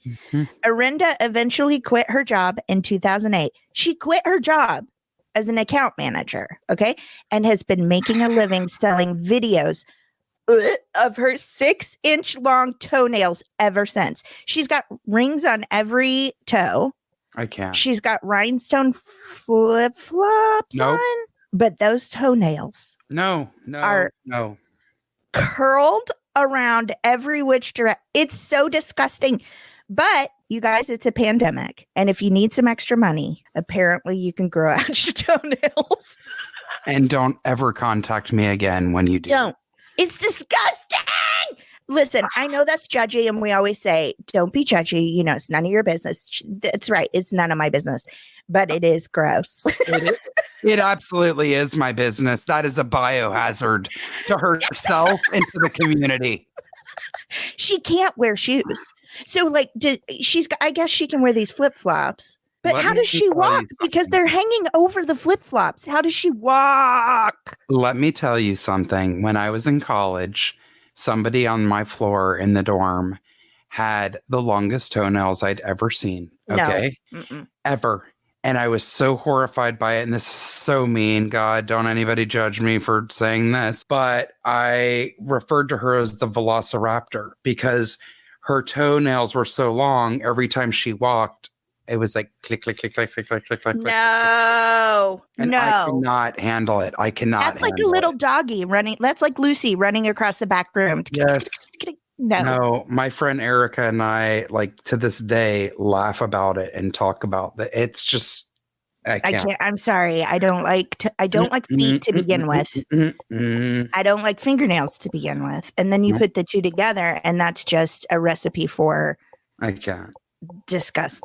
Arinda eventually quit her job in 2008. She quit her job as an account manager. Okay. And has been making a living selling videos of her 6-inch long toenails ever since. She's got rings on every toe. I can't. She's got rhinestone flip-flops on, but those toenails are curled around every which direction. It's so disgusting. But you guys, it's a pandemic. And if you need some extra money, apparently you can grow out your toenails. And don't ever contact me again when you do. Don't. It's disgusting. Listen, I know that's judgy, and we always say, don't be judgy. You know, it's none of your business. That's right. It's none of my business, but it is gross. It absolutely is my business. That is a biohazard to herself and to the community. She can't wear shoes. So, like, I guess she can wear these flip-flops. But how does she walk? Because they're hanging over the flip-flops. How does she walk? Let me tell you something. When I was in college, somebody on my floor in the dorm had the longest toenails I'd ever seen. Okay. No. Ever. And I was so horrified by it. And this is so mean. God, don't anybody judge me for saying this. But I referred to her as the Velociraptor because her toenails were so long. Every time she walked, it was like click, click, click, click, click, click, click, click. No. And I cannot handle it. I cannot. That's like a little doggy running. That's like Lucy running across the back room. Yes. No. My friend Erica and I, like, to this day, laugh about it and talk about that. It's just, I can't. I'm sorry. I don't like feet to begin with. I don't like fingernails to begin with. And then you put the two together, and that's just a recipe for I can't. Disgust.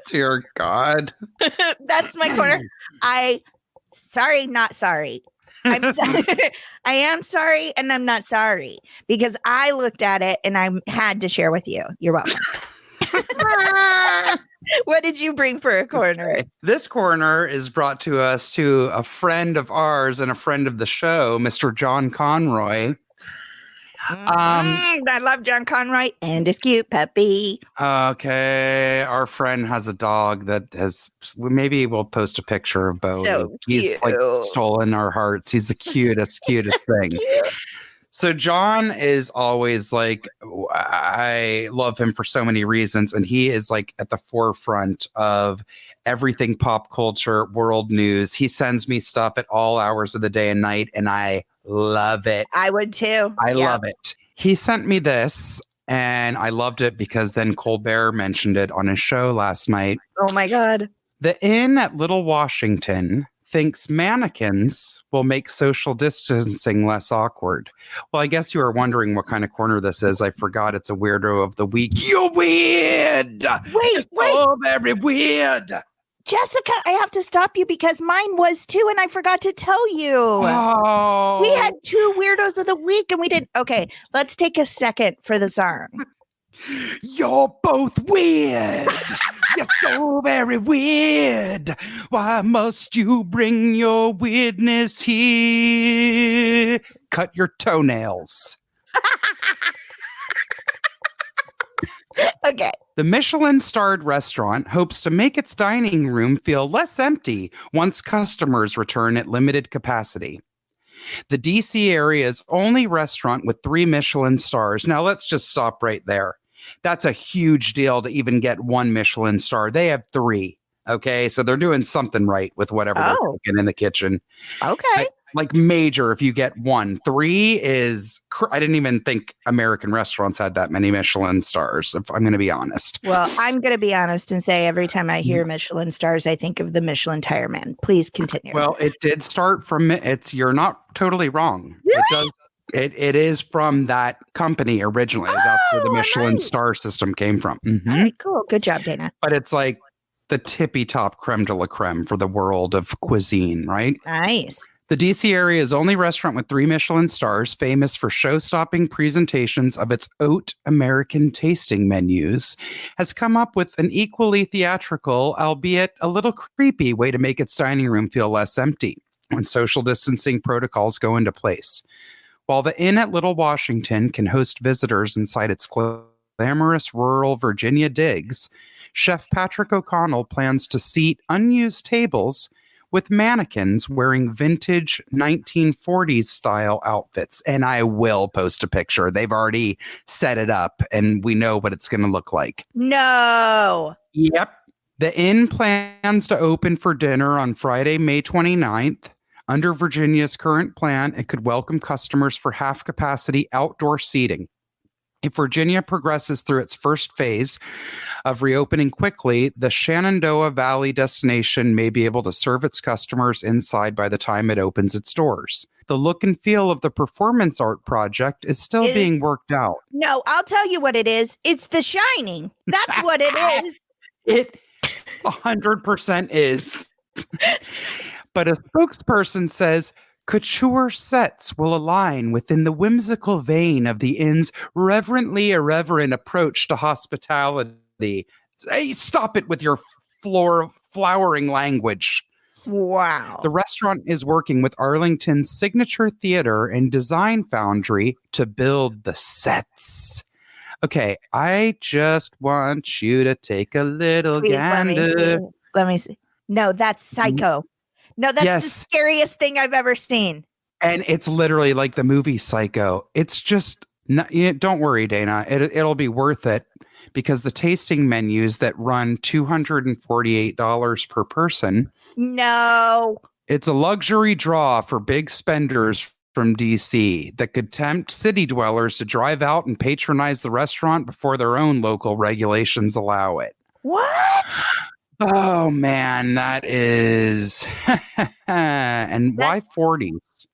Dear God. That's my corner. Not sorry. I'm sorry. I am sorry, and I'm not sorry because I looked at it and I had to share with you. You're welcome. What did you bring for a corner? Okay. This corner is brought to us to a friend of ours and a friend of the show, Mr. John Conroy. I love John Conroy and his cute puppy. Okay, our friend has a dog that maybe we'll post a picture of Bo. So He's cute. like stolen our hearts. He's the cutest thing. So John is always like, I love him for so many reasons. And he is like at the forefront of everything pop culture, world news. He sends me stuff at all hours of the day and night, and I love it. I would too. I love it. He sent me this, and I loved it because then Colbert mentioned it on his show last night. Oh my God. The Inn at Little Washington thinks mannequins will make social distancing less awkward. Well, I guess you are wondering what kind of corner this is. I forgot it's a weirdo of the week. You're weird. Wait. Oh, very weird. Jessica, I have to stop you because mine was too, and I forgot to tell you. Oh. We had 2 weirdos of the week, and we didn't. Okay, let's take a second for the song. You're both weird. You're so very weird. Why must you bring your weirdness here? Cut your toenails. Okay. The Michelin-starred restaurant hopes to make its dining room feel less empty once customers return at limited capacity. The DC area's only restaurant with 3 Michelin stars. Now, let's just stop right there. That's a huge deal to even get 1 Michelin star. They have 3. Okay, so they're doing something right with whatever they're cooking in the kitchen. Okay. Like major if you get 1. 3 is, I didn't even think American restaurants had that many Michelin stars, if I'm going to be honest. Well, I'm going to be honest and say every time I hear Michelin stars, I think of the Michelin Tire Man. Please continue. Well, it did start from, you're not totally wrong. Really? It is from that company originally. That's where the Michelin star system came from. Mm-hmm. All right, cool. Good job, Dana. But it's like the tippy top creme de la creme for the world of cuisine, right? Nice. The DC area's only restaurant with 3 Michelin stars, famous for show-stopping presentations of its haute American tasting menus, has come up with an equally theatrical, albeit a little creepy, way to make its dining room feel less empty when social distancing protocols go into place. While the Inn at Little Washington can host visitors inside its glamorous rural Virginia digs, Chef Patrick O'Connell plans to seat unused tables with mannequins wearing vintage 1940s style outfits. And I will post a picture. They've already set it up and we know what it's going to look like. No. Yep. The inn plans to open for dinner on Friday, May 29th. Under Virginia's current plan, it could welcome customers for half capacity outdoor seating. If Virginia progresses through its first phase of reopening quickly, the Shenandoah Valley destination may be able to serve its customers inside by the time it opens its doors. The look and feel of the performance art project is still being worked out. No, I'll tell you what it is. It's The Shining. That's what it is. It 100% is. But a spokesperson says couture sets will align within the whimsical vein of the inn's reverently irreverent approach to hospitality. Hey, stop it with your flowering language. Wow. The restaurant is working with Arlington's Signature Theater and Design Foundry to build the sets. Okay, I just want you to take a little gander. Let me see. No, that's Psycho. No, that's the scariest thing I've ever seen. And it's literally like the movie Psycho. It's just, don't worry, Dana. It'll be worth it because the tasting menus that run $248 per person. No. It's a luxury draw for big spenders from DC that could tempt city dwellers to drive out and patronize the restaurant before their own local regulations allow it. What? Oh, man, that is... and why 40s?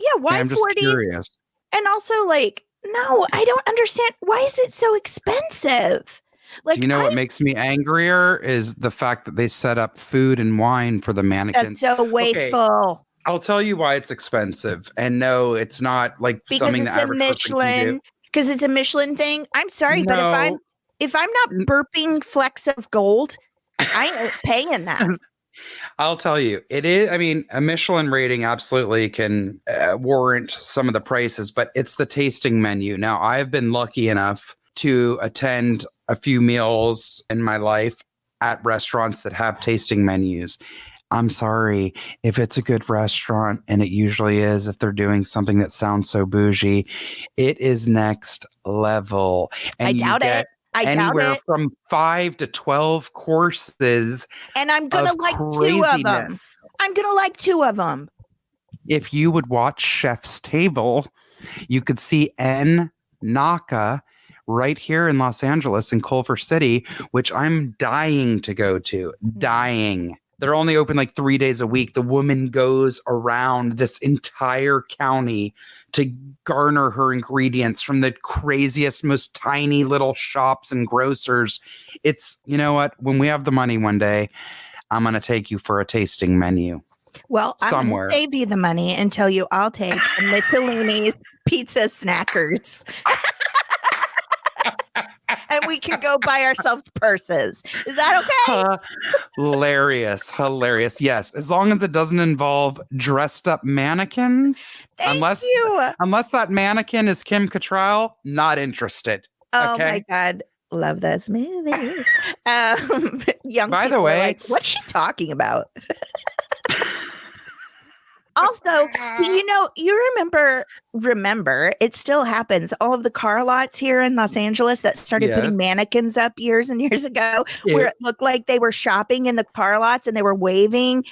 Yeah, why 40s? I'm just curious. And also, like, no, I don't understand. Why is it so expensive? Like, do you know what makes me angrier is the fact that they set up food and wine for the mannequins. That's so wasteful. Okay, I'll tell you why it's expensive. And no, it's not like because something it's that a Michelin. Because it's a Michelin thing. I'm sorry, but if I'm If I'm not burping flecks of gold, I ain't paying that. I'll tell you, it is. I mean, a Michelin rating absolutely can warrant some of the prices, but it's the tasting menu. Now, I've been lucky enough to attend a few meals in my life at restaurants that have tasting menus. I'm sorry if it's a good restaurant, and it usually is if they're doing something that sounds so bougie. It is next level. And I doubt it. Anywhere from 5 to 12 courses. And I'm going to like 2 of them. I'm going to like 2 of them. If you would watch Chef's Table, you could see N Naka right here in Los Angeles in Culver City, which I'm dying to go to. Dying. They're only open like 3 days a week. The woman goes around this entire county to garner her ingredients from the craziest, most tiny little shops and grocers. It's, you know what? When we have the money one day, I'm going to take you for a tasting menu. Well, somewhere. I'm going to save you the money and tell you I'll take a Michelini's Pizza Snackers. And we can go buy ourselves purses. Is that okay? Hilarious. Yes. As long as it doesn't involve dressed up mannequins. Unless that mannequin is Kim Cattrall, not interested. Oh okay? my God. Love those movies. Young By people the way, are like, what's she talking about? Also, you remember, it still happens. All of the car lots here in Los Angeles that started putting mannequins up years and years ago, where it looked like they were shopping in the car lots and they were waving.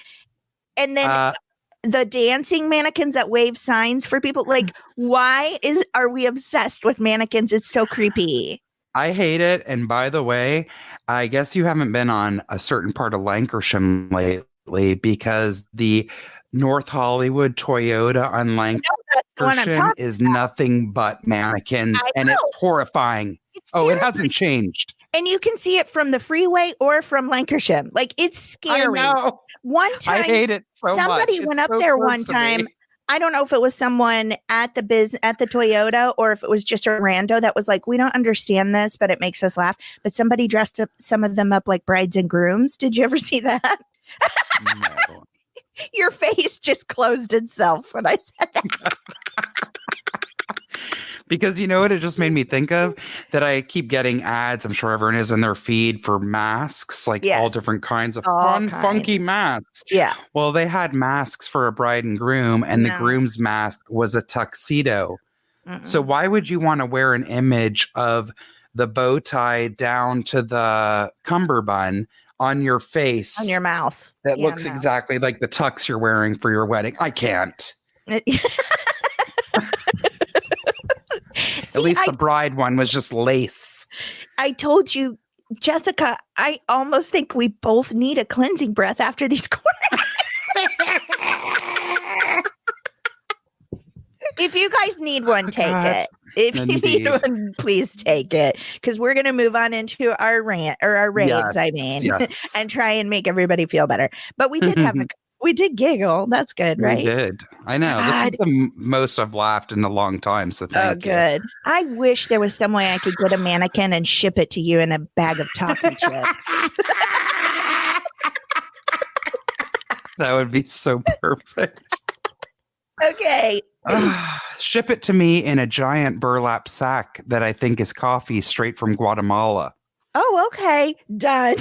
And then the dancing mannequins that wave signs for people. Like, why are we obsessed with mannequins? It's so creepy. I hate it. And by the way, I guess you haven't been on a certain part of Lancashire lately, because the North Hollywood Toyota on Lancashire is nothing but mannequins, and it's horrifying. It hasn't changed. And you can see it from the freeway or from Lancashire. Like, it's scary. I know. One time, I hate it so much. Somebody went up there one time. I don't know if it was someone at the Toyota or if it was just a rando that was like, we don't understand this, but it makes us laugh. But somebody dressed up some of them up like brides and grooms. Did you ever see that? No. Your face just closed itself when I said that. Because you know what it just made me think of? That I keep getting ads. I'm sure everyone is in their feed for masks, like all different kinds of funky masks. Yeah. Well, they had masks for a bride and groom, and the groom's mask was a tuxedo. So why would you want to wear an image of the bow tie down to the cummerbund on your face, on your mouth, that looks exactly like the tux you're wearing for your wedding? I can't. At least the bride one was just lace. I told you, Jessica, I almost think we both need a cleansing breath after these corners. If you guys need one, take it. If you need one, please take it. Because we're going to move on into our rant, or our raves, and try and make everybody feel better. But we did we did giggle. That's good, right? We did. I know. God. This is the most I've laughed in a long time. So thank you. Good. I wish there was some way I could get a mannequin and ship it to you in a bag of taco chips. That would be so perfect. Okay. Ship it to me in a giant burlap sack that I think is coffee straight from Guatemala. Oh, okay. Done.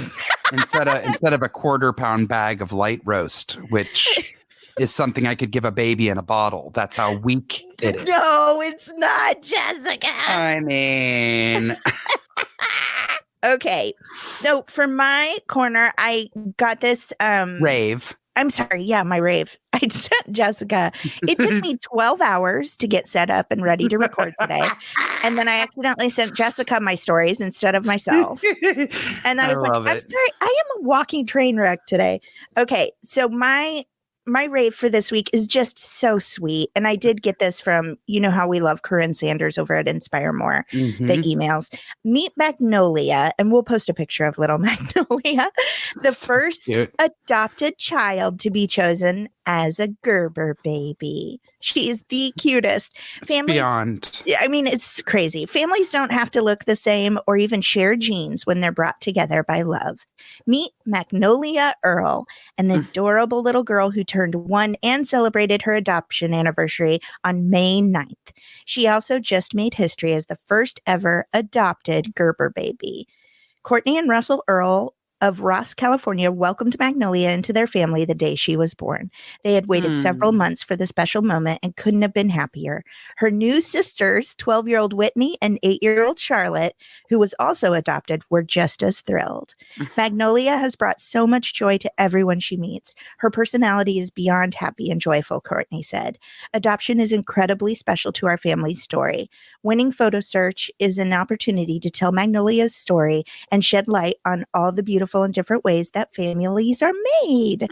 instead of a 1/4 pound bag of light roast, which is something I could give a baby in a bottle. That's how weak it is. No, it's not, Jessica. I mean... Okay. So for my corner, I got this... Rave. I'm sorry. Yeah, my rave. I sent Jessica. It took me 12 hours to get set up and ready to record today. And then I accidentally sent Jessica my stories instead of myself. And I was like, I'm sorry. I am a walking train wreck today. Okay. So my rave for this week is just so sweet. And I did get this from, you know how we love Corinne Sanders over at Inspire More, the emails. Meet Magnolia, and we'll post a picture of little Magnolia, the first adopted child to be chosen as a Gerber baby. She is the cutest. Families, Beyond. I mean, it's crazy. Families don't have to look the same or even share genes when they're brought together by love. Meet Magnolia Earl, an adorable little girl who turned 1 and celebrated her adoption anniversary on May 9th. She also just made history as the first ever adopted Gerber baby. Courtney and Russell Earl of Ross, California, welcomed Magnolia into their family the day she was born. They had waited several months for the special moment and couldn't have been happier. Her new sisters, 12-year-old Whitney and 8-year-old Charlotte, who was also adopted, were just as thrilled. Magnolia has brought so much joy to everyone she meets. Her personality is beyond happy and joyful, Courtney said. Adoption is incredibly special to our family's story. Winning Photo Search is an opportunity to tell Magnolia's story and shed light on all the beautiful and different ways that families are made.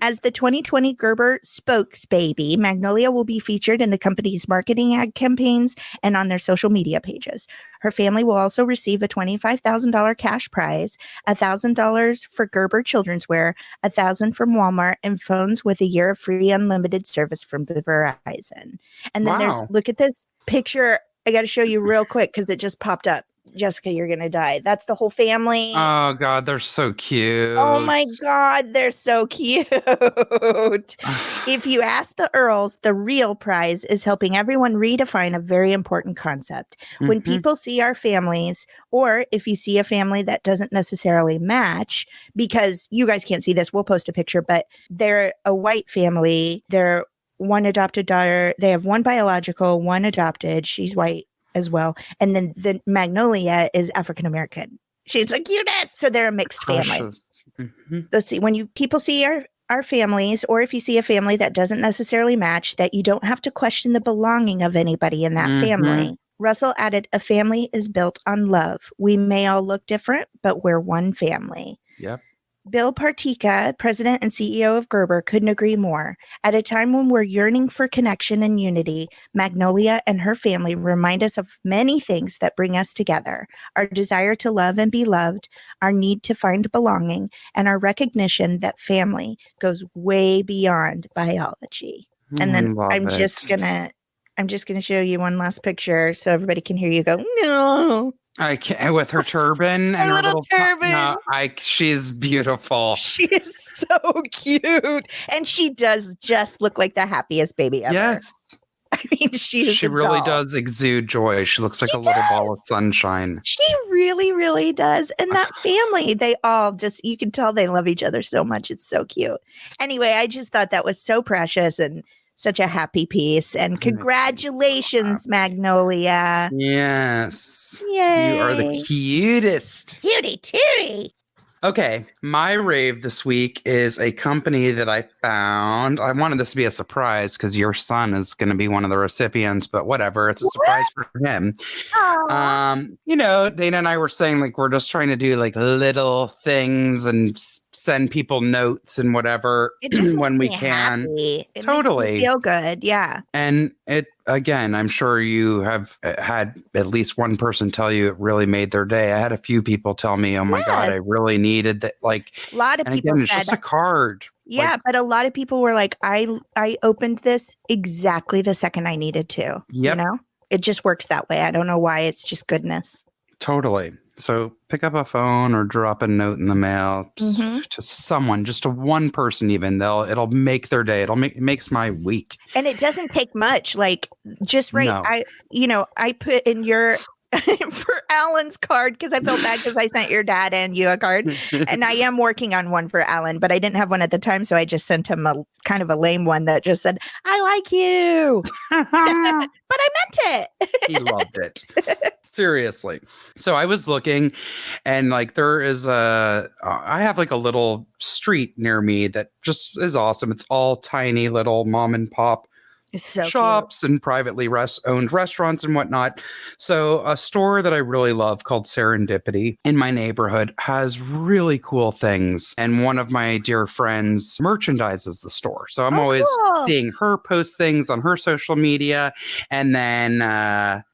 As the 2020 Gerber spokesbaby, Magnolia will be featured in the company's marketing ad campaigns and on their social media pages. Her family will also receive a $25,000 cash prize, $1,000 for Gerber children's wear, $1,000 from Walmart, and phones with a year of free unlimited service from Verizon. And then there's, look at this picture. I got to show you real quick because it just popped up. Jessica, you're going to die. That's the whole family. Oh, God, they're so cute. Oh, my God, they're so cute. If you ask the Earls, the real prize is helping everyone redefine a very important concept. When people see our families, or if you see a family that doesn't necessarily match, because you guys can't see this, we'll post a picture, but they're a white family. They're one adopted daughter. They have one biological, one adopted. She's white as well. And then the Magnolia is African-American. She's the cutest. So they're a mixed family. Let's see. When people see our families, or if you see a family that doesn't necessarily match, that you don't have to question the belonging of anybody in that family. Russell added, a family is built on love. We may all look different, but we're one family. Yep. Bill Partika, president and CEO of Gerber, couldn't agree more. At a time when we're yearning for connection and unity, Magnolia and her family remind us of many things that bring us together. Our desire to love and be loved, our need to find belonging, and our recognition that family goes way beyond biology. And then I'm just gonna show you one last picture so everybody can hear you go, no. I can't, with her turban and her little turban. No, she's beautiful. She is so cute. And she does just look like the happiest baby ever. Yes. I mean, she really does exude joy. She looks like a little ball of sunshine. She really, really does. And that family, they all just, you can tell they love each other so much. It's so cute. Anyway, I just thought that was so precious and such a happy piece. And congratulations, Magnolia. Yes. Yay. You are the cutest. Cutie tootie. Okay, my rave this week is a company that I found. I wanted this to be a surprise because your son is going to be one of the recipients, but whatever. It's a surprise for him. Dana and I were saying like we're just trying to do like little things and send people notes and whatever when we can. It totally makes me feel good. Yeah. And it again, I'm sure you have had at least one person tell you it really made their day. I had a few people tell me, "Oh my God, I really needed that." Like a lot of people said, it's just a card. Yeah, but a lot of people were like, I opened this exactly the second I needed to. Yep. You know, it just works that way. I don't know why. It's just goodness. Totally. So pick up a phone or drop a note in the mail to someone, just to one person even. It'll make their day. It makes my week. And it doesn't take much. Like just right. No. I put in your for Alan's card because I felt bad because I sent your dad and you a card. And I am working on one for Alan, but I didn't have one at the time. So I just sent him a kind of a lame one that just said, I like you. But I meant it. He loved it. Seriously. So I was looking and like there is I have like a little street near me that just is awesome. It's all tiny little mom and pop shops cute. And privately owned restaurants and whatnot. So a store that I really love called Serendipity in my neighborhood has really cool things. And one of my dear friends merchandises the store. So I'm always seeing her post things on her social media. And then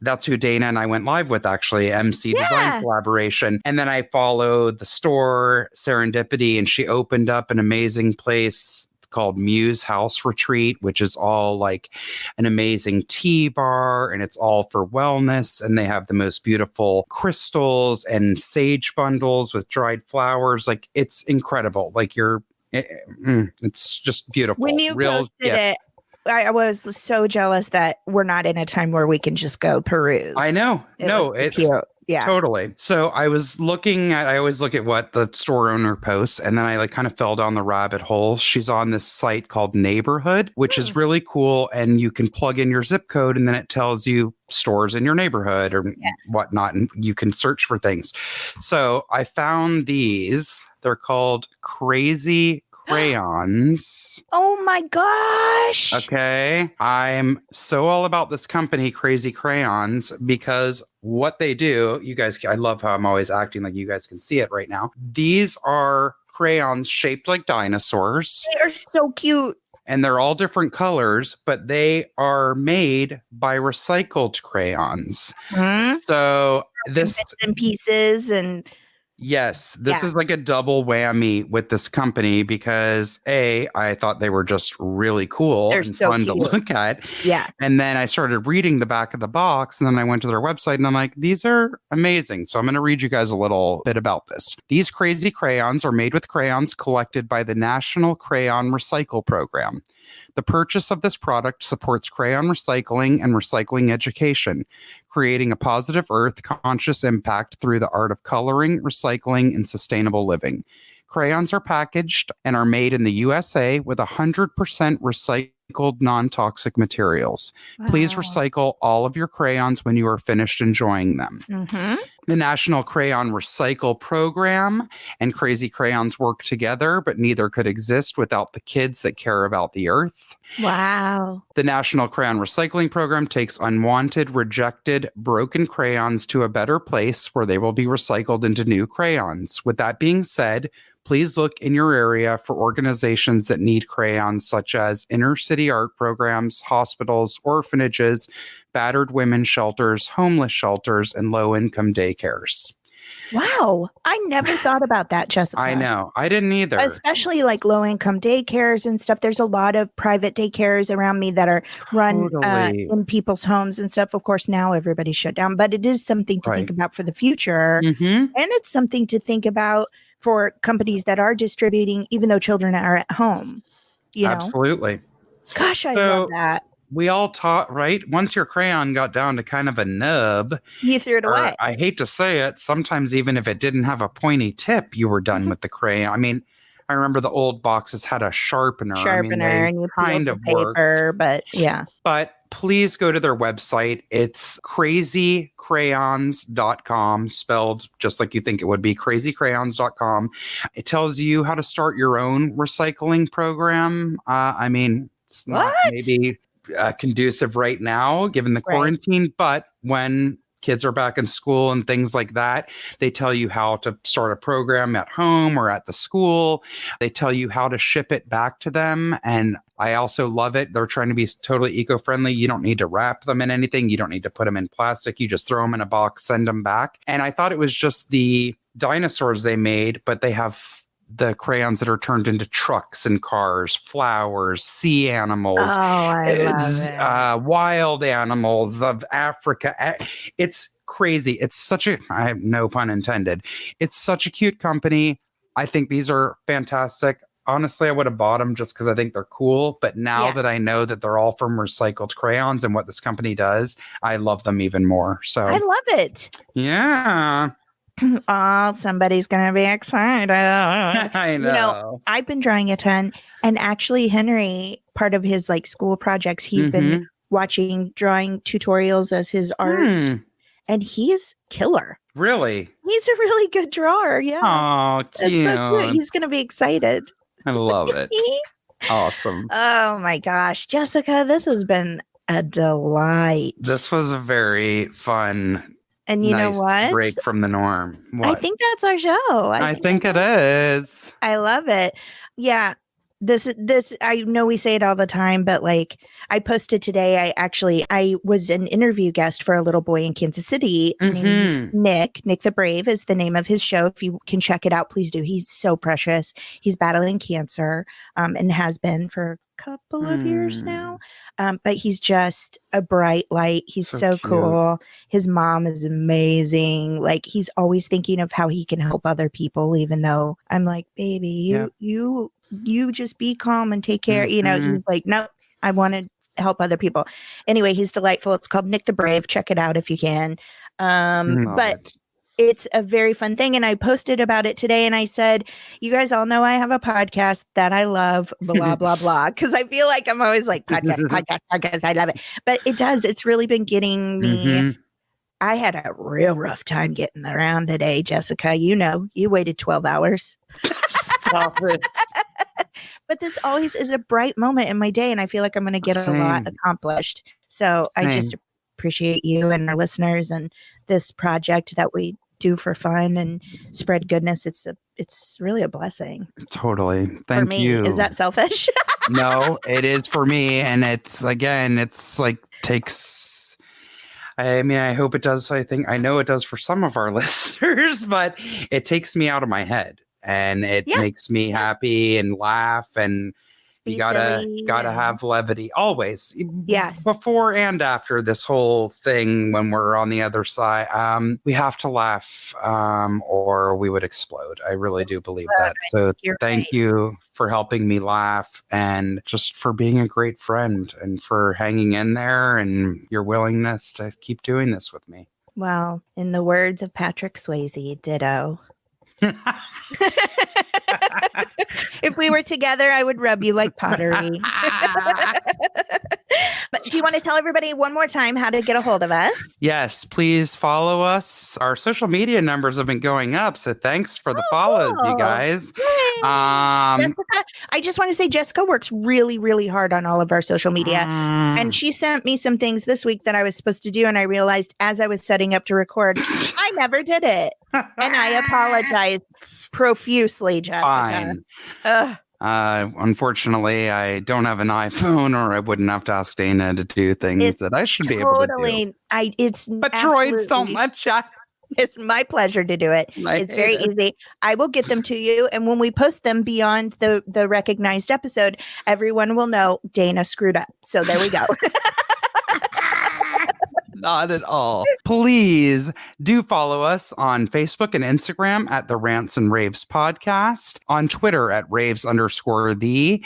that's who Dana and I went live with, actually, MC Design Collaboration. And then I followed the store Serendipity and she opened up an amazing place called Muse House Retreat, which is all like an amazing tea bar, and it's all for wellness. And they have the most beautiful crystals and sage bundles with dried flowers. Like, it's incredible. Like, it's just beautiful. When you posted it, I was so jealous that we're not in a time where we can just go peruse. I know. It's cute. Yeah, totally. So I always look at what the store owner posts, and then I kind of fell down the rabbit hole. She's on this site called Neighborhood, which is really cool. And you can plug in your zip code, and then it tells you stores in your neighborhood or whatnot, and you can search for things. So I found these. They're called Crazy Crayons. Oh my gosh. Okay. I'm so all about this company, Crazy Crayons, because what they do, you guys, I love how I'm always acting like you guys can see it right now. These are crayons shaped like dinosaurs. They are so cute. And they're all different colors, but they are made by recycled crayons. Mm-hmm. So this bits and pieces and yes, this is like a double whammy with this company because I thought they were just really cool and so fun to look at. Yeah. And then I started reading the back of the box, and then I went to their website and I'm like, these are amazing. So I'm going to read you guys a little bit about this. These Crazy Crayons are made with crayons collected by the National Crayon Recycle Program. The purchase of this product supports crayon recycling and recycling education, creating a positive earth-conscious impact through the art of coloring, recycling, and sustainable living. Crayons are packaged and are made in the USA with 100% recycled non-toxic materials. Wow. Please recycle all of your crayons when you are finished enjoying them. Mm-hmm. The National Crayon Recycle Program and Crazy Crayons work together, but neither could exist without the kids that care about the earth. Wow. The National Crayon Recycling Program takes unwanted, rejected, broken crayons to a better place where they will be recycled into new crayons. With that being said, please look in your area for organizations that need crayons, such as inner city art programs, hospitals, orphanages, battered women's shelters, homeless shelters, and low-income daycares. Wow. I never thought about that, Jessica. I know. I didn't either. Especially like low-income daycares and stuff. There's a lot of private daycares around me that are run in people's homes and stuff. Of course, now everybody's shut down, but it is something to think about for the future. Mm-hmm. And it's something to think about for companies that are distributing, even though children are at home. Absolutely. Gosh, I love that. We all taught, right? Once your crayon got down to kind of a nub, you threw it away. I hate to say it. Sometimes even if it didn't have a pointy tip, you were done with the crayon. I mean, I remember the old boxes had a sharpener. And you kind of paper, but yeah. But please go to their website. It's crazycrayons.com, spelled just like you think it would be, crazycrayons.com. It tells you how to start your own recycling program. I mean, it's not maybe conducive right now, given the quarantine, but when kids are back in school and things like that, they tell you how to start a program at home or at the school. They tell you how to ship it back to them. And I also love it. They're trying to be totally eco-friendly. You don't need to wrap them in anything. You don't need to put them in plastic. You just throw them in a box, send them back. And I thought it was just the dinosaurs they made, but they have the crayons that are turned into trucks and cars, flowers, sea animals, wild animals of Africa. It's crazy. It's I have no pun intended. It's such a cute company. I think these are fantastic. Honestly, I would have bought them just because I think they're cool. But now that I know that they're all from recycled crayons and what this company does, I love them even more. So I love it. Yeah. Oh, somebody's going to be excited. I know. I've been drawing a ton. And actually, Henry, part of his school projects, he's been watching drawing tutorials as his art. And he's killer. Really? He's a really good drawer. Yeah. Oh, cute. That's so cute. He's going to be excited. I love it. Awesome. Oh, my gosh. Jessica, this has been a delight. This was a very fun and you know what? Break from the norm. What? I think that's our show. I think it is. I love it. Yeah. this, I know we say it all the time, but like I posted today, I was an interview guest for a little boy in Kansas City named Nick the Brave is the name of his show. If you can check it out, please do. He's so precious. He's battling cancer, and has been for a couple of years now. But he's just a bright light. He's so cool. His mom is amazing. Like he's always thinking of how he can help other people, even though I'm like, baby, you just be calm and take care. You know, he's like, no, I want to help other people. Anyway, he's delightful. It's called Nick the Brave. Check it out if you can. It's a very fun thing. And I posted about it today and I said, you guys all know I have a podcast that I love, blah, blah, blah. Cause I feel like I'm always like podcast. I love it. But it does. It's really been getting me. I had a real rough time getting around today, Jessica. You know, you waited 12 hours. Stop it. But this always is a bright moment in my day. And I feel like I'm going to get a lot accomplished. So I just appreciate you and our listeners and this project that we do for fun and spread goodness. It's really a blessing. Totally. Thank you. Is that selfish? No, it is for me. And it's like takes, I mean, I hope it does. I know it does for some of our listeners, but it takes me out of my head and it makes me happy and laugh, and you gotta have levity always. Yes. Before and after this whole thing, when we're on the other side, we have to laugh, or we would explode. I really do believe that. So thank you for helping me laugh and just for being a great friend and for hanging in there and your willingness to keep doing this with me. Well, in the words of Patrick Swayze, ditto. If we were together, I would rub you like pottery. But do you want to tell everybody one more time how to get a hold of us? Yes, please follow us. Our social media numbers have been going up, so thanks for the follows, you guys. Jessica, I just want to say Jessica works really, really hard on all of our social media. And she sent me some things this week that I was supposed to do, and I realized as I was setting up to record, I never did it. And I apologize profusely, Jessica. Fine. Unfortunately, I don't have an iPhone, or I wouldn't have to ask Dana to do things that I should be able to do. But droids don't let you. It's my pleasure to do it. It's very easy. I will get them to you. And when we post them beyond the recognized episode, everyone will know Dana screwed up. So there we go. Not at all. Please do follow us on Facebook and Instagram at the Rants and Raves podcast, on Twitter at Raves_the.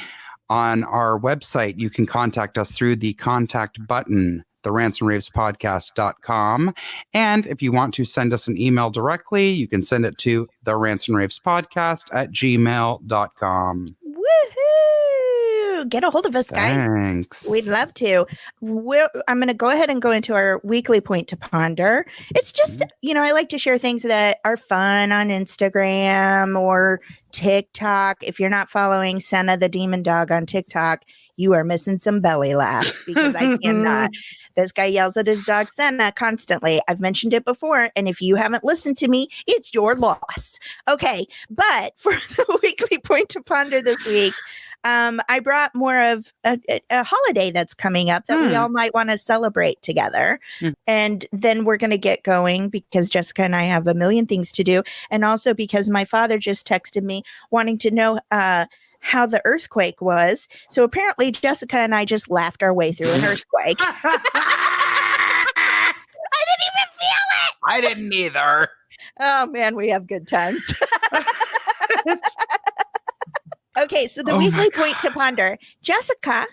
On our website, you can contact us through the contact button, therantsandravespodcast.com. And if you want to send us an email directly, you can send it to therantsandраvespodcast@gmail.com. Woohoo! Get a hold of us, guys. Thanks. We'd love to. I'm going to go ahead and go into our weekly point to ponder. It's just, I like to share things that are fun on Instagram or TikTok. If you're not following Senna the Demon Dog on TikTok, you are missing some belly laughs because I cannot. This guy yells at his dog Senna constantly. I've mentioned it before, and if you haven't listened to me, it's your loss. Okay, but for the weekly point to ponder this week, I brought more of a holiday that's coming up that we all might want to celebrate together. And then we're going to get going because Jessica and I have a million things to do. And also because my father just texted me wanting to know how the earthquake was. So apparently Jessica and I just laughed our way through an earthquake. I didn't even feel it. I didn't either. Oh, man, we have good times. Okay, so the weekly point to ponder. Jessica,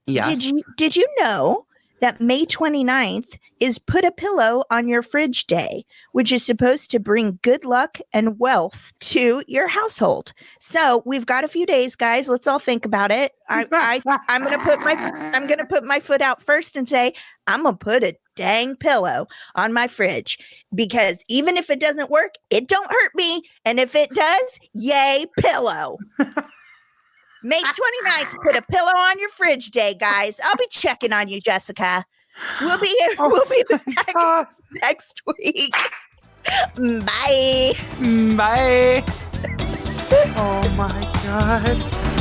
yes. Did you know that May 29th is Put a Pillow on Your Fridge Day, which is supposed to bring good luck and wealth to your household? So we've got a few days, guys. Let's all think about it. I'm gonna put my foot out first and say I'm gonna put a dang pillow on my fridge, because even if it doesn't work, it don't hurt me, and if it does, yay, pillow. May 29th, put a pillow on your fridge day, guys. I'll be checking on you, Jessica. We'll be here. We'll be back next week. Bye. Bye. Oh, my God.